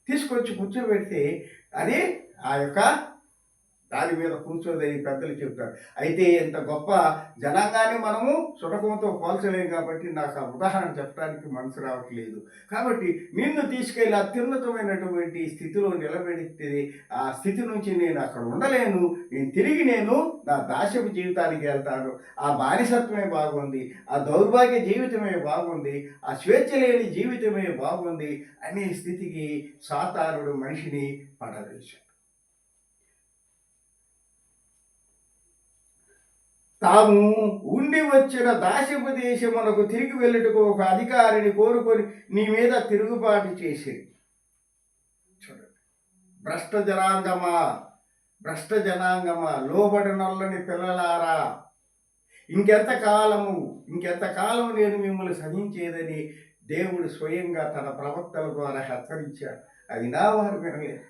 తీసుకొచ్చి కూర్చోబెడితే అది ఆ యొక్క దాని మీద కూర్చోదని పెద్దలు చెప్తారు. అయితే ఇంత గొప్ప జనాంగాన్ని మనము సునకంతో పోల్చలేం కాబట్టి నాకు ఆ ఉదాహరణ చెప్పడానికి మనసు రావట్లేదు. కాబట్టి నిన్ను తీసుకెళ్ళి అత్యున్నతమైనటువంటి స్థితిలో నిలబెడితే ఆ స్థితి నుంచి నేను అక్కడ ఉండలేను, నేను నా దాస్యపు జీవితానికి వెళ్తాను, ఆ బానిసత్వమే బాగుంది, ఆ దౌర్భాగ్య జీవితమే బాగుంది, ఆ స్వేచ్ఛ లేని జీవితమే బాగుంది అనే స్థితికి సాతానుడు మనిషిని పడవేశాడు. తాము ఉండి వచ్చిన దాస్యపు దేశమునకు తిరిగి వెళ్ళుటకు ఒక అధికారిని కోరుకొని నీ మీద తిరుగుబాటు చేసి. చూడండి, భ్రష్ట జనాంగమా లోబడినొల్లని పిల్లలారా, ఇంకెంతకాలం నేను మిమ్మల్ని సహించేదని దేవుడు స్వయంగా తన ప్రవక్తల ద్వారా హెచ్చరించాడు. అది నా వారు వినలేదు.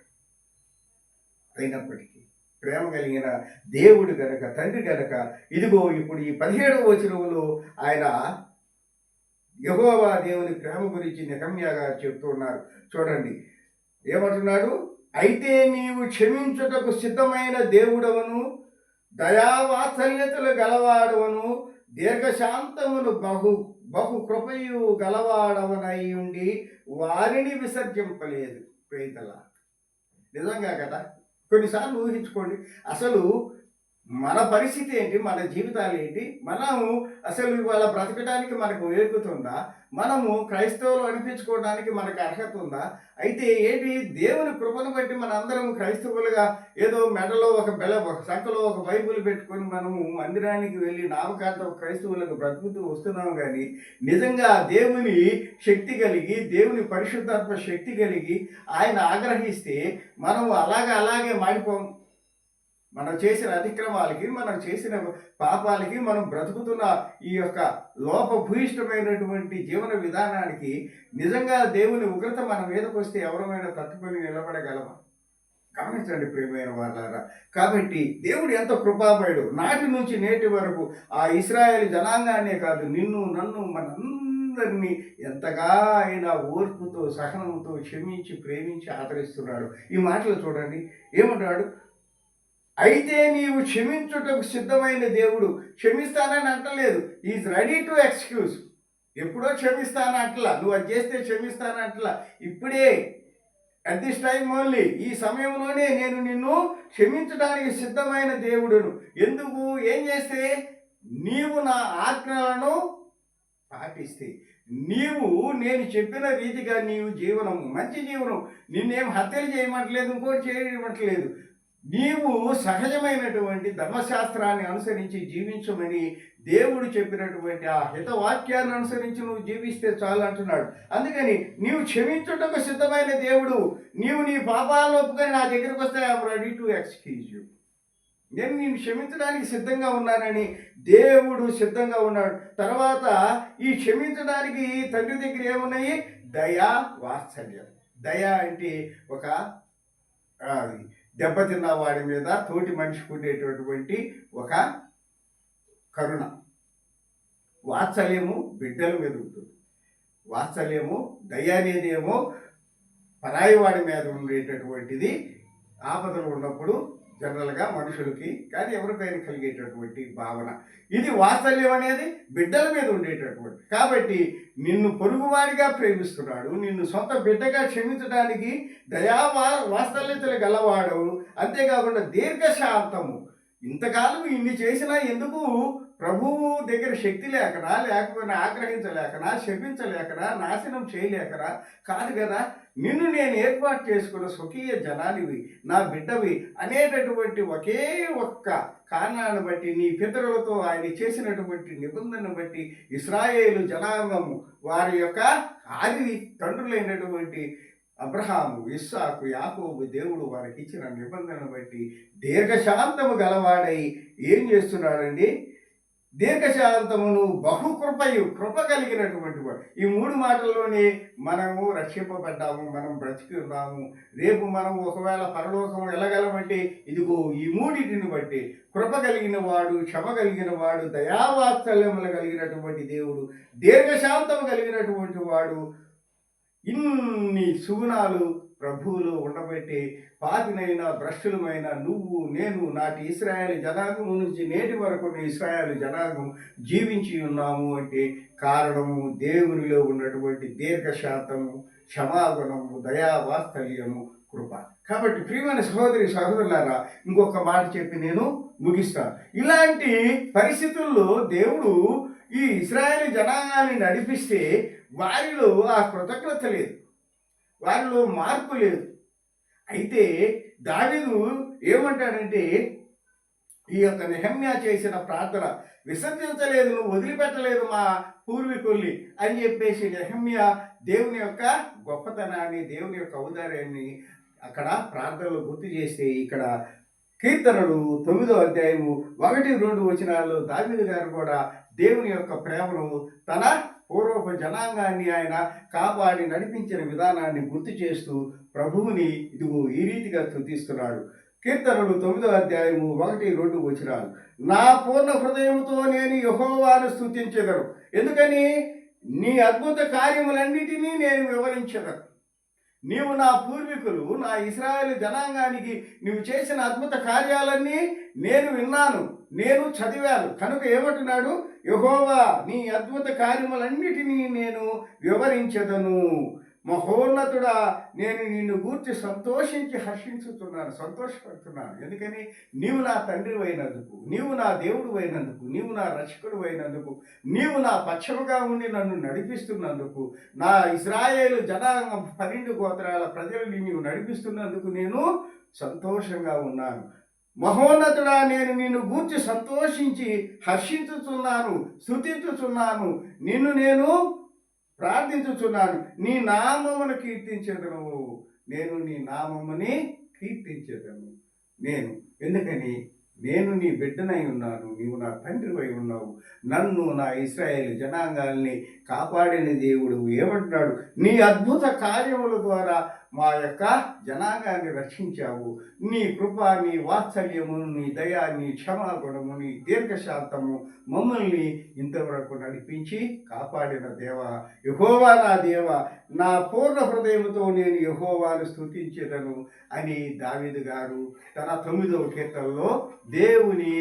అయినప్పటికీ ప్రేమ కలిగిన దేవుడు గనక, తండ్రి గనక, ఇదిగో ఇప్పుడు ఈ 17వ వచనంలో ఆయన యెహోవా దేవుని ప్రేమ గురించి నెహమ్యా గారు చెప్తున్నారు. చూడండి ఏమంటున్నాడు, అయితే నీవు క్షమించుటకు సిద్ధమైన దేవుడవను, దయావాత్సల్యతలు గలవాడవను, దీర్ఘశాంతమును బహు కృపయు గలవాడవనై ఉండి వారిని విసర్జింపలేదు. ప్రేతల నిజంగా కదా. కొన్నిసార్లు ఊహించుకోండి, అసలు మన పరిస్థితి ఏంటి, మన జీవితాలు ఏంటి, మనము అసలు ఇవాళ బ్రతకడానికి మనకు వేగుతుందా, మనము క్రైస్తవులు అనిపించుకోవడానికి మనకు అర్హత ఉందా? అయితే ఏంటి, దేవుని కృపను బట్టి మనందరం క్రైస్తవులుగా ఏదో మెడలో ఒక సంఖలో ఒక బైబిల్ పెట్టుకొని మనము మందిరానికి వెళ్ళి నామకార్థం క్రైస్తవులకు బ్రతుకుతూ వస్తున్నాము. కానీ నిజంగా దేవుని శక్తి కలిగి, దేవుని పరిశుద్ధాత్మ శక్తి కలిగి ఆయన ఆగ్రహిస్తే మనము అలాగే మాడిపోం. మనం చేసిన అతిక్రమాలకి, మనం చేసిన పాపాలకి, మనం బ్రతుకుతున్న ఈ యొక్క లోపభూయిష్టమైనటువంటి జీవన విధానానికి నిజంగా దేవుని ఉగ్రత మన మీదకి వస్తే ఎవరమైనా తట్టుకొని నిలబడగలమా? గమనించండి ప్రియమైన వాళ్ళారా. కాబట్టి దేవుడు ఎంత కృపామయుడు. నాటి నుంచి నేటి వరకు ఆ ఇశ్రాయేలు జనాంగాన్నే కాదు, నిన్ను నన్ను మనందరినీ ఎంతగా ఆయన ఓర్పుతో సహనంతో క్షమించి ప్రేమించి ఆదరిస్తున్నాడు. ఈ మాటలు చూడండి, ఏమంటాడు, అయితే నీవు క్షమించుటకు సిద్ధమైన దేవుడు. క్షమిస్తానని అంటలేదు, ఈజ్ రెడీ టు ఎక్స్క్యూజ్. ఎప్పుడో క్షమిస్తానంటలా, నువ్వు అది చేస్తే క్షమిస్తానంటలా, ఇప్పుడే అట్ దిస్ టైం ఓన్లీ, ఈ సమయంలోనే నేను నిన్ను క్షమించడానికి సిద్ధమైన దేవుడును. ఎందుకు? ఏం చేస్తే? నీవు నా ఆజ్ఞలను పాటిస్తే, నేను చెప్పిన రీతిగా నీవు జీవనము, మంచి జీవనం, నిన్నేం హత్యలు చేయమంటలేదు, ఇంకోటి చేయమంటలేదు, నీవు సహజమైనటువంటి ధర్మశాస్త్రాన్ని అనుసరించి జీవించమని దేవుడు చెప్పినటువంటి ఆ హితవాక్యాన్ని అనుసరించి నువ్వు జీవిస్తే చాలు అంటున్నాడు. అందుకని నీవు క్షమించుటకు సిద్ధమైన దేవుడు. నీవు నీ పాపాలను ఒప్పుకొని నా దగ్గరికి వస్తే I'm ready to excuse you. నేను నిన్ను క్షమించడానికి సిద్ధంగా ఉన్నానని దేవుడు సిద్ధంగా ఉన్నాడు. తర్వాత ఈ క్షమించడానికి తండ్రి దగ్గర ఏమున్నాయి? దయా, వాత్సల్యం. దయ అంటే ఒక దెబ్బతిన్న వాడి మీద తోటి మనిషికి ఉండేటటువంటి ఒక కరుణ. వాత్సల్యము బిడ్డల మీద ఉంటుంది. వాత్సల్యము, దయ అనేది ఏమో పరాయి వాడి మీద ఉండేటటువంటిది. ఆపదలు ఉన్నప్పుడు జనరల్గా మనుషులకి కానీ ఎవరికైనా కలిగేటటువంటి భావన. ఇది వాత్సల్యం అనేది బిడ్డల మీద ఉండేటటువంటి. కాబట్టి నిన్ను పొరుగువాడిగా ప్రేమిస్తున్నాడు, నిన్ను సొంత బిడ్డగా క్షమించడానికి వాత్సల్యతలు గలవాడు. అంతేకాకుండా దీర్ఘశాంతము. ఇంతకాలం ఇన్ని చేసినా ఎందుకు? ప్రభువు దగ్గర శక్తి లేకనా, లేకపోయినా ఆగ్రహించలేకనా, శపించలేకనా, నాశనం చేయలేకనా కాదు కదా. నిన్ను నేను ఏర్పాటు చేసుకున్న స్వకీయ జనానివి, నా బిడ్డవి అనేటటువంటి ఒకే ఒక్క కారణాన్ని బట్టి, నీ పితరులతో ఆయన చేసినటువంటి నిబంధనను బట్టి ఇశ్రాయేలు జనాంగము వారి యొక్క ఆది తండ్రులైనటువంటి అబ్రహాము, ఇస్సాకు, యాకోబు దేవుడు వారికి ఇచ్చిన నిబంధనను బట్టి దీర్ఘశాంతము గలవాడై ఏం చేస్తున్నాడండి? దీర్ఘశాంతమును బహుకృపయు, కృప కలిగినటువంటి వాడు. ఈ 3 మాటల్లోనే మనము రక్షింపబడ్డాము, మనం బ్రతికి ఉన్నాము. రేపు మనం ఒకవేళ పరలోకం వెళ్ళగలమంటే ఇదిగో ఈ 3టిని బట్టి కృప కలిగిన వాడు, క్షమ కలిగిన వాడు, దయావాత్సల్యములు కలిగినటువంటి దేవుడు, దీర్ఘశాంతము కలిగినటువంటి వాడు. ఇన్ని సుగుణాలు ప్రభువులో ఉండబట్టి పాపినైనా భ్రష్టులమైన నువ్వు నేను నాటి ఇశ్రాయేలు జనాంగం నుంచి నేటి వరకు ఇశ్రాయేలు జనాంగం జీవించి ఉన్నాము అంటే కారణము దేవునిలో ఉన్నటువంటి దీర్ఘశాంతము, క్షమాగుణము, దయా వాత్సల్యము, కృప. కాబట్టి ప్రియమైన సహోదరి సహోదరులారా, ఇంకొక మాట చెప్పి నేను ముగిస్తాను. ఇలాంటి పరిస్థితుల్లో దేవుడు ఈ ఇశ్రాయేలు జనాంగాన్ని నడిపిస్తే వారిలో ఆ కృతజ్ఞత లేదు, వారిలో మార్పు లేదు. అయితే దావీదు ఏమంటాడంటే, ఈ యొక్క నెహమ్యా చేసిన ప్రార్థన విసర్జించలేదు, నువ్వు వదిలిపెట్టలేదు మా పూర్వీకుల్ని అని చెప్పేసి నెహమ్యా దేవుని యొక్క గొప్పతనాన్ని, దేవుని యొక్క ఔదార్యాన్ని అక్కడ ప్రార్థనలు గుర్తు చేస్తే, ఇక్కడ కీర్తనలు 9వ అధ్యాయము 1-2 వచనాల్లో దావీదు గారు కూడా దేవుని యొక్క ప్రేమను, తన పూర్వపు జనాంగాన్ని ఆయన కాపాడి నడిపించిన విధానాన్ని గుర్తు చేస్తూ ప్రభువుని ఇదిగో ఈ రీతిగా స్తుతిస్తున్నాడు. కీర్తనలు 9వ అధ్యాయము 1-2 వచనాలు. నా పూర్ణ హృదయంతో నేను యెహోవాను స్తుతించెదను. ఎందుకని? నీ అద్భుత కార్యములన్నిటినీ నేను వివరించెదను. నీవు నా పూర్వీకులు, నా ఇశ్రాయేలు జనాంగానికి నీవు చేసిన అద్భుత కార్యాలన్నీ నేను విన్నాను, నేను చదివాను. కనుక ఏమంటున్నాడు? యెహోవా నీ అద్భుత కార్యములన్నిటినీ నేను వివరించెదను. మహోన్నతుడా, నేను నిన్ను గూర్చి సంతోషించి హర్షించుతున్నాను, సంతోషపడుతున్నాను. ఎందుకని? నీవు నా తండ్రి అయినందుకు, నీవు నా దేవుడు అయినందుకు, నీవు నా రక్షకుడు అయినందుకు, నీవు నా పక్షముగా ఉండి నన్ను నడిపిస్తున్నందుకు, నా ఇశ్రాయేలు జనాంగం 12 గోత్రాల ప్రజలని నీవు నడిపిస్తున్నందుకు నేను సంతోషంగా ఉన్నాను. మహోన్నతుడా, నేను నిన్ను గూర్చి సంతోషించి హర్షించుచున్నాను, స్తుతించుచున్నాను, నిన్ను నేను ప్రార్థించుచున్నాను. నీ నామమును కీర్తించెదను. నేను నీ నామముని కీర్తించెదను. ఎందుకని? నేను నీ బిడ్డనై ఉన్నాను, నీవు నా తండ్రివై ఉన్నావు. నన్ను, నా ఇశ్రాయేలు జనాంగాల్ని కాపాడిన దేవుడు ఏమంటున్నాడు? నీ అద్భుత కార్యముల ద్వారా మా యొక్క జనాంగాన్ని రక్షించావు. నీ కృప, నీ వాత్సల్యము, నీ దయ, నీ క్షమాగుణము, నీ దీర్ఘశాంతము మమ్మల్ని ఇంతవరకు నడిపించి కాపాడిన దేవ, యెహోవా నా దేవ, నా పూర్ణ హృదయముతో నేను యెహోవాను స్తుతించెదను అని దావీదు గారు తన 9వ కీర్తనలో దేవుని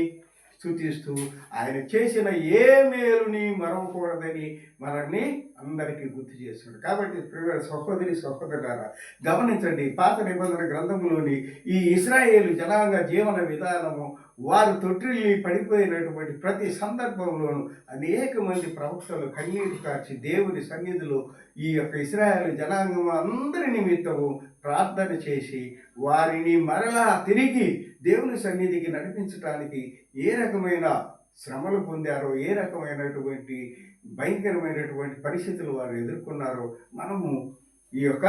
స్తుతిస్తూ ఆయన చేసిన ఏ మేలుని మరవకూడదని మనల్ని అందరికీ గుర్తు చేస్తున్నాడు. కాబట్టి ప్రియ సహోదరి సహోదరులారా, గమనించండి, పాత నిబంధన గ్రంథంలోని ఈ ఇశ్రాయేలు జనాంగ జీవన విధానము, వారు తొట్టిల్లి పడిపోయినటువంటి ప్రతి సందర్భంలోనూ అనేక మంది ప్రవక్తలు కన్నీరు కార్చి దేవుని సన్నిధిలో ఈ యొక్క ఇశ్రాయేలు జనాంగం అందరి నిమిత్తము ప్రార్థన చేసి వారిని మరలా తిరిగి దేవుని సన్నిధికి నడిపించడానికి ఏ రకమైన శ్రమలు పొందారో, ఏ రకమైనటువంటి భయంకరమైనటువంటి పరిస్థితులు వారు ఎదుర్కొన్నారో మనము ఈ యొక్క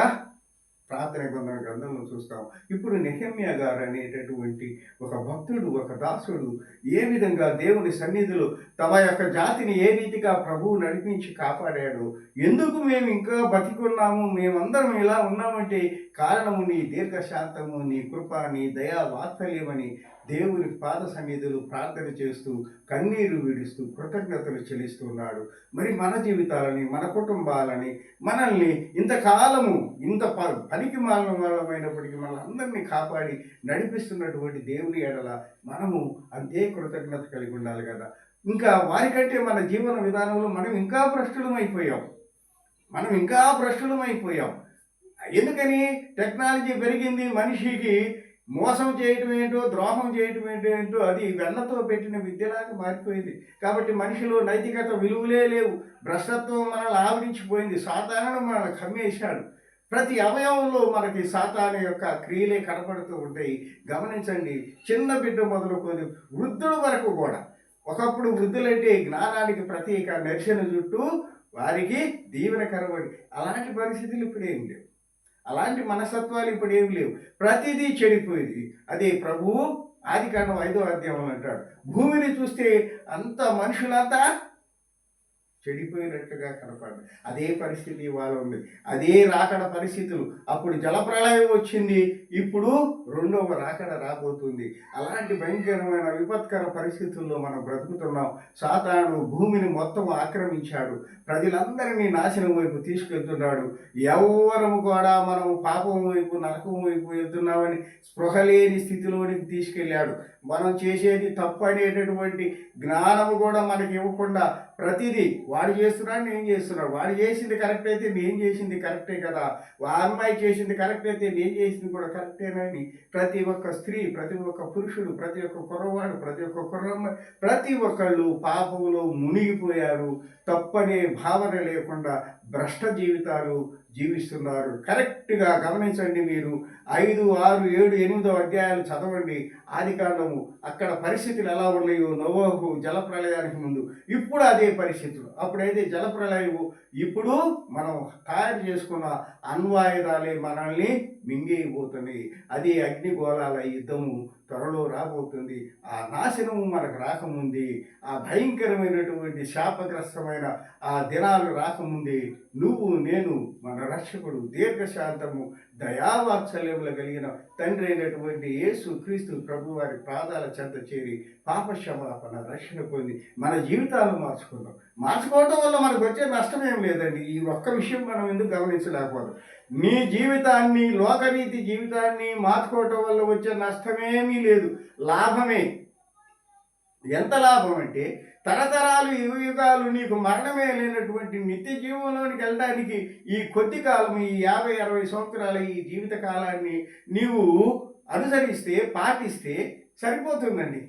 ప్రార్థన నిబంధన గ్రంథంలో చూస్తాం. ఇప్పుడు నెహెమ్యా గారు అనేటటువంటి ఒక భక్తుడు, ఒక దాసుడు ఏ విధంగా దేవుని సన్నిధిలో తమ యొక్క జాతిని ఏ రీతిగా ప్రభువు నడిపించి కాపాడాడు. ఎందుకు మేము ఇంకా బతికున్నాము, మేమందరం ఇలా ఉన్నామంటే కారణము నీ దీర్ఘశాంతము, నీ కృప, నీ దయా వాత్సల్యమని దేవుని పాద సన్నిధులు ప్రార్థన చేస్తూ కన్నీరు విడుస్తూ కృతజ్ఞతలు చెల్లిస్తున్నాడు. మరి మన జీవితాలని, మన కుటుంబాలని, మనల్ని ఇంతకాలము ఇంత పనికి మాలమైనప్పటికీ మనల్ని కాపాడి నడిపిస్తున్నటువంటి దేవుని ఎడల మనము అంతే కృతజ్ఞత కలిగి ఉండాలి కదా. ఇంకా వారికంటే మన జీవన విధానంలో మనం ఇంకా భ్రష్టులమైపోయాం. ఎందుకని? టెక్నాలజీ పెరిగింది, మనిషికి మోసం చేయటం ఏంటో, ద్రోహం చేయటం ఏంటో అది వెన్నతో పెట్టిన విద్యలాగా మారిపోయింది. కాబట్టి మనిషిలో నైతికత విలువలే లేవు. భ్రష్టత్వం మనల్ని ఆవరించిపోయింది. సాతాను మనల్ని కమ్మేశాడు. ప్రతి అవయవంలో మనకి సాతాను యొక్క క్రియలే కనపడుతూ ఉంటాయి. గమనించండి, చిన్న బిడ్డ మొదలుకొని వృద్ధుల వరకు కూడా. ఒకప్పుడు వృద్ధులంటే జ్ఞానానికి ప్రతీక, దర్శన చుట్టూ వారికి దీవెనకరమని. అలాంటి పరిస్థితులు ఇప్పుడేం లేవు. అలాంటి మనస్తత్వాలు ఇప్పుడు ఏమి లేవు. ప్రతిదీ చెడిపోయింది. అదే ప్రభువు ఆదికాండం 5వ అధ్యాయంలో అంటాడు, భూమిని చూస్తే అంత మనుషులంతా చెడిపోయినట్టుగా కనపడదు. అదే పరిస్థితి ఇవాళ ఉంది. అదే రాకడ పరిస్థితులు. అప్పుడు జలప్రళయం వచ్చింది, ఇప్పుడు రెండవ రాకడ రాబోతుంది. అలాంటి భయంకరమైన విపత్కర పరిస్థితుల్లో మనం బ్రతుకుతున్నాం. సాతాను భూమిని మొత్తం ఆక్రమించాడు. ప్రజలందరినీ నాశనం వైపు తీసుకెళ్తున్నాడు. ఎవరము కూడా మనం పాపం వైపు, నరకం వైపు వెళ్తున్నామని స్పృహ లేని స్థితిలోనికి తీసుకెళ్ళాడు. మనం చేసేది తప్పు అనేటటువంటి జ్ఞానము కూడా మనకి ఇవ్వకుండా ప్రతిదీ వాడు చేస్తున్నాడు, నేను చేస్తున్నాడు. వాడు చేసింది కరెక్ట్ అయితే నేను చేసింది కరెక్టే కదా, ఆ అమ్మాయి చేసింది కరెక్ట్ అయితే నేను చేసింది కూడా కరెక్టేనని ప్రతి ఒక్క స్త్రీ, ప్రతి ఒక్క పురుషుడు, ప్రతి ఒక్క కుర్రవాడు, ప్రతి ఒక్క కుర్రమ్మాయి, ప్రతి ఒక్కళ్ళు పాపంలో మునిగిపోయారు. తప్పనే భావన లేకుండా భ్రష్ట జీవితాలు జీవిస్తున్నారు. కరెక్ట్గా గమనించండి. మీరు 5, 6, 7, 8 అధ్యాయాలు చదవండి ఆదికాండము. అక్కడ పరిస్థితులు ఎలా ఉన్నాయో నోవహు జలప్రళయానికి ముందు, ఇప్పుడు అదే పరిస్థితులు. అప్పుడైతే జలప్రళయము, ఇప్పుడు మనం తయారు చేసుకున్న అణ్వాయుధాలే మనల్ని మింగేయబోతున్నాయి. అది అగ్నిగోళాల యుద్ధము త్వరలో రాబోతుంది. ఆ నాశనము మనకు రాకముంది, ఆ భయంకరమైనటువంటి శాపగ్రస్తమైన ఆ దినాలు రాకముంది నువ్వు, నేను, మన రక్షకుడు, దీర్ఘశాంతము, దయావాత్సల్యములు కలిగిన తండ్రి అయినటువంటి యేసు క్రీస్తు ప్రభు వారి పాదాల చెంత చేరి పాపక్షమాపణ, రక్షణ పొంది మన జీవితాలను మార్చుకోవడం వల్ల మనకు వచ్చే నష్టం ఏం లేదండి. ఈ ఒక్క విషయం మనం ఎందుకు గమనించలేకపోతాం? నీ జీవితాన్ని, లోకరీతి జీవితాన్ని మార్చుకోవటం వల్ల వచ్చే నష్టమేమీ లేదు, లాభమే. ఎంత లాభం అంటే తరతరాలు, యుగాలు నీకు మరణమే లేనటువంటి నిత్య జీవంలోనికి వెళ్ళడానికి ఈ కొద్ది కాలం, ఈ 50-60 సంవత్సరాల ఈ జీవిత కాలాన్ని నీవు అనుసరిస్తే, పాటిస్తే సరిపోతుందండి.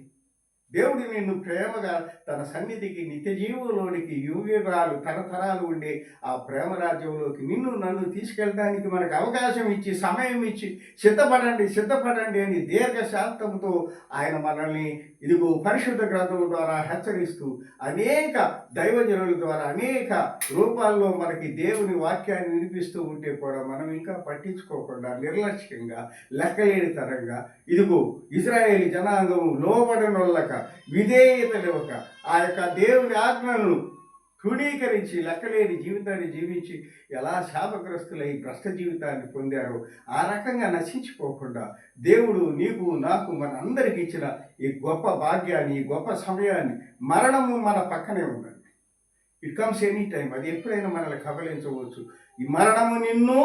దేవుడు నిన్ను ప్రేమగా తన సన్నిధికి, నిత్య జీవంలోనికి, యుగాలు తరతరాలు ఉండే ఆ ప్రేమ రాజ్యంలోకి నిన్ను, నన్ను తీసుకెళ్ళడానికి మనకు అవకాశం ఇచ్చి, సమయం ఇచ్చి, సిద్ధపడండి అని దీర్ఘశాంతంతో ఆయన మనల్ని ఇదిగో పరిశుద్ధ గ్రంథముల ద్వారా హెచ్చరిస్తూ, అనేక దైవజనుల ద్వారా అనేక రూపాల్లో మనకి దేవుని వాక్యాన్ని వినిపిస్తూ ఉంటే కూడా మనం ఇంకా పట్టించుకోకుండా, నిర్లక్ష్యంగా, లెక్కలేనితనంగా ఇదిగో ఇశ్రాయేలు జనాంగము లోబడనొల్లక, విధేయతనివ్వక, ఆ యొక్క దేవుని ఆజ్ఞలను తృణీకరించి లెక్కలేని జీవితాన్ని జీవించి ఎలా శాపగ్రస్తులై భ్రష్ట జీవితాన్ని పొందారో ఆ రకంగా నశించిపోకుండా దేవుడు నీకు, నాకు, మన అందరికి ఇచ్చిన ఈ గొప్ప భాగ్యాన్ని, ఈ గొప్ప సమయాన్ని, మరణము మన పక్కనే ఉందండి. It comes any time. అది ఎప్పుడైనా మనల్ని కబలించవచ్చు. ఈ మరణము నిన్ను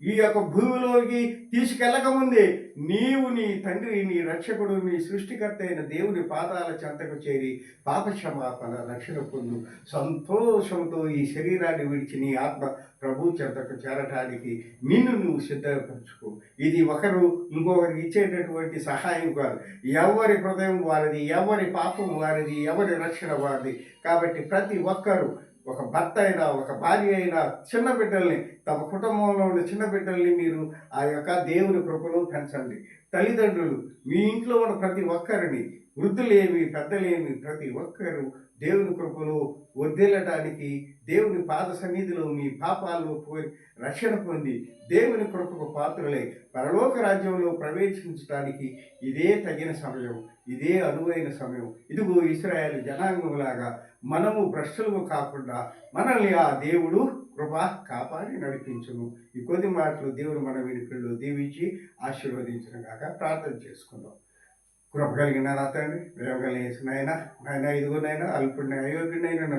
ఈ యొక్క భూమిలోకి తీసుకెళ్ళకముందే నీవు, నీ తండ్రి, నీ రక్షకుడు, నీ సృష్టికర్త అయిన దేవుని పాదాల చెంతకు చేరి పాపక్షమాపణ, రక్షణ పొందు. సంతోషంతో ఈ శరీరాన్ని విడిచి నీ ఆత్మ ప్రభు చెంతకు చేరటానికి నిన్ను నువ్వు సిద్ధపరచుకో. ఇది ఒకరు ఇంకొకరికి ఇచ్చేటటువంటి సహాయం కాదు. ఎవరి హృదయం వారిది, ఎవరి పాపం వారిది, ఎవరి రక్షణ వారిది. కాబట్టి ప్రతి ఒక్కరూ, ఒక భర్త అయినా, ఒక భార్య అయినా, చిన్న బిడ్డల్ని, తమ కుటుంబంలో ఉన్న చిన్న బిడ్డల్ని మీరు ఆ యొక్క దేవుని కృపలో పెంచండి. తల్లిదండ్రులు మీ ఇంట్లో ఉన్న ప్రతి ఒక్కరిని, వృద్ధులేమి, పెద్దలేమి, ప్రతి ఒక్కరు దేవుని కృపలో వర్ధిల్లటానికి, దేవుని పాద సన్నిధిలో మీ పాపాలను పోయి రక్షణ పొంది దేవుని కృపకు పాత్రులై పరలోక రాజ్యంలో ప్రవేశించడానికి ఇదే తగిన సమయం, ఇదే అనువైన సమయం. ఇదిగో ఇశ్రాయేలు జనాంగంలాగా మనము భ్రష్టులు కాకుండా మనల్ని ఆ దేవుడు కృప కాపాడి నడిపించును. ఈ కొద్ది మాటలు దేవుడు మన వెనుకల్లో దీవించి ఆశీర్వదించిన కాక ప్రార్థన చేసుకుందాం. కృప కలిగిన నా తండ్రి, ప్రేమగలిగేసిన నాయన ఇదిగో నాయన అల్పుడిని అయోగ్యునైనా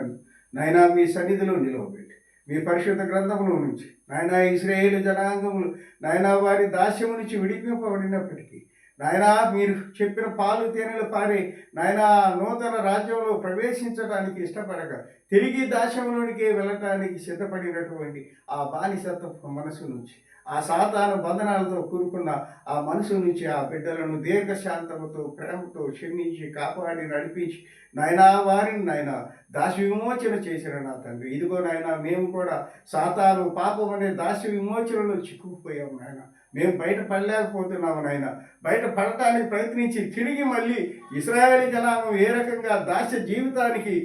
నాయన మీ సన్నిధిలో నిలవబెట్టి మీ పరిశుద్ధ గ్రంథంలో నుంచి నాయన ఇశ్రాయేలు జనాంగములు నాయన వారి దాస్యము నుంచి విడిపింపబడినప్పటికీ నాయన మీరు చెప్పిన పాలు తేనెలు పారే నాయన నూతన రాజ్యంలో ప్రవేశించడానికి ఇష్టపడక తిరిగి దాస్యంలోనికి వెళ్ళటానికి సిద్ధపడినటువంటి ఆ బానిసత్వ మనసు నుంచి, ఆ సాతాను బంధనాలతో కూరుకున్న ఆ మనసు నుంచి ఆ బిడ్డలను దీర్ఘశాంతముతో ప్రేమతో క్షమించి కాపాడి నడిపించి నాయనా వారిని నాయన దాసి విమోచన చేసిన నా తండ్రి. ఇదిగో నాయన మేము కూడా సాతాను పాపం అనే దాసి విమోచనలో చిక్కుకుపోయాం నాయన. మేము బయట పడలేకపోతున్నాము నాయన. బయట పడటానికి ప్రయత్నించి తిరిగి మళ్ళీ ఇశ్రాయేలు జనాంగం ఏ రకంగా దాస్య జీవితానికి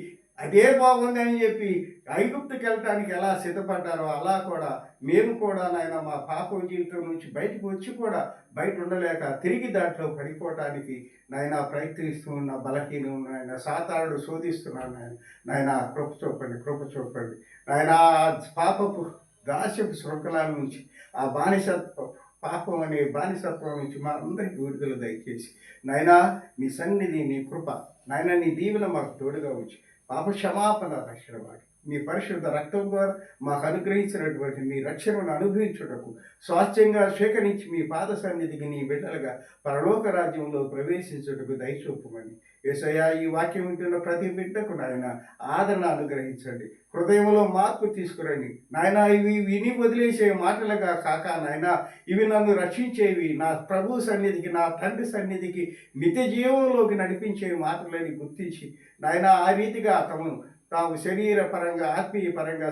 అదే బాగుందని చెప్పి ఐగుప్తుకి వెళ్ళటానికి ఎలా సిద్ధపడ్డారో అలా కూడా మేము కూడా నాయన మా పాప జీవితం నుంచి బయటకు వచ్చి కూడా బయట ఉండలేక తిరిగి దాంట్లో పడిపోవటానికి నాయన ప్రయత్నిస్తూ ఉన్న బలహీనం నాయన సాతానుడు శోధిస్తున్నాను నాయన కృప చూపండి నాయన. పాపపు దాస్యపు శృంఖలాల నుంచి ఆ పాపం అనే బానిసత్వం నుంచి మా అందరికీ విడుదల దయచేసి నాయనా నీ సన్నిధి నీ కృప నాయన నీ దీవెన మాకు తోడుగా వచ్చి పాప క్షమాపణ రక్షణ వాడి మీ పరిశుద్ధ రక్తం ద్వారా మాకు అనుగ్రహించినటువంటి మీ రక్షణను అనుభవించుటకు స్వాస్థ్యంగా స్వీకరించి మీ పాద సన్నిధికి నీ బిడ్డలుగా పరలోక రాజ్యంలో ప్రవేశించుటకు దయచూపమని యేసయ్యా ఈ వాక్యం వింటున్న ప్రతి బిడ్డకు నాయన ఆదరణ అనుగ్రహించండి. హృదయంలో మార్పు తీసుకురండి నాయన. ఇవి విని వదిలేసే మాటలుగా కాక నాయన ఇవి నన్ను రక్షించేవి, నా ప్రభు సన్నిధికి నా తండ్రి సన్నిధికి నిత్య జీవంలోకి నడిపించే మాటలని గుర్తించి నాయన ఆ రీతిగా తాము శరీర పరంగా ఆత్మీయ పరంగా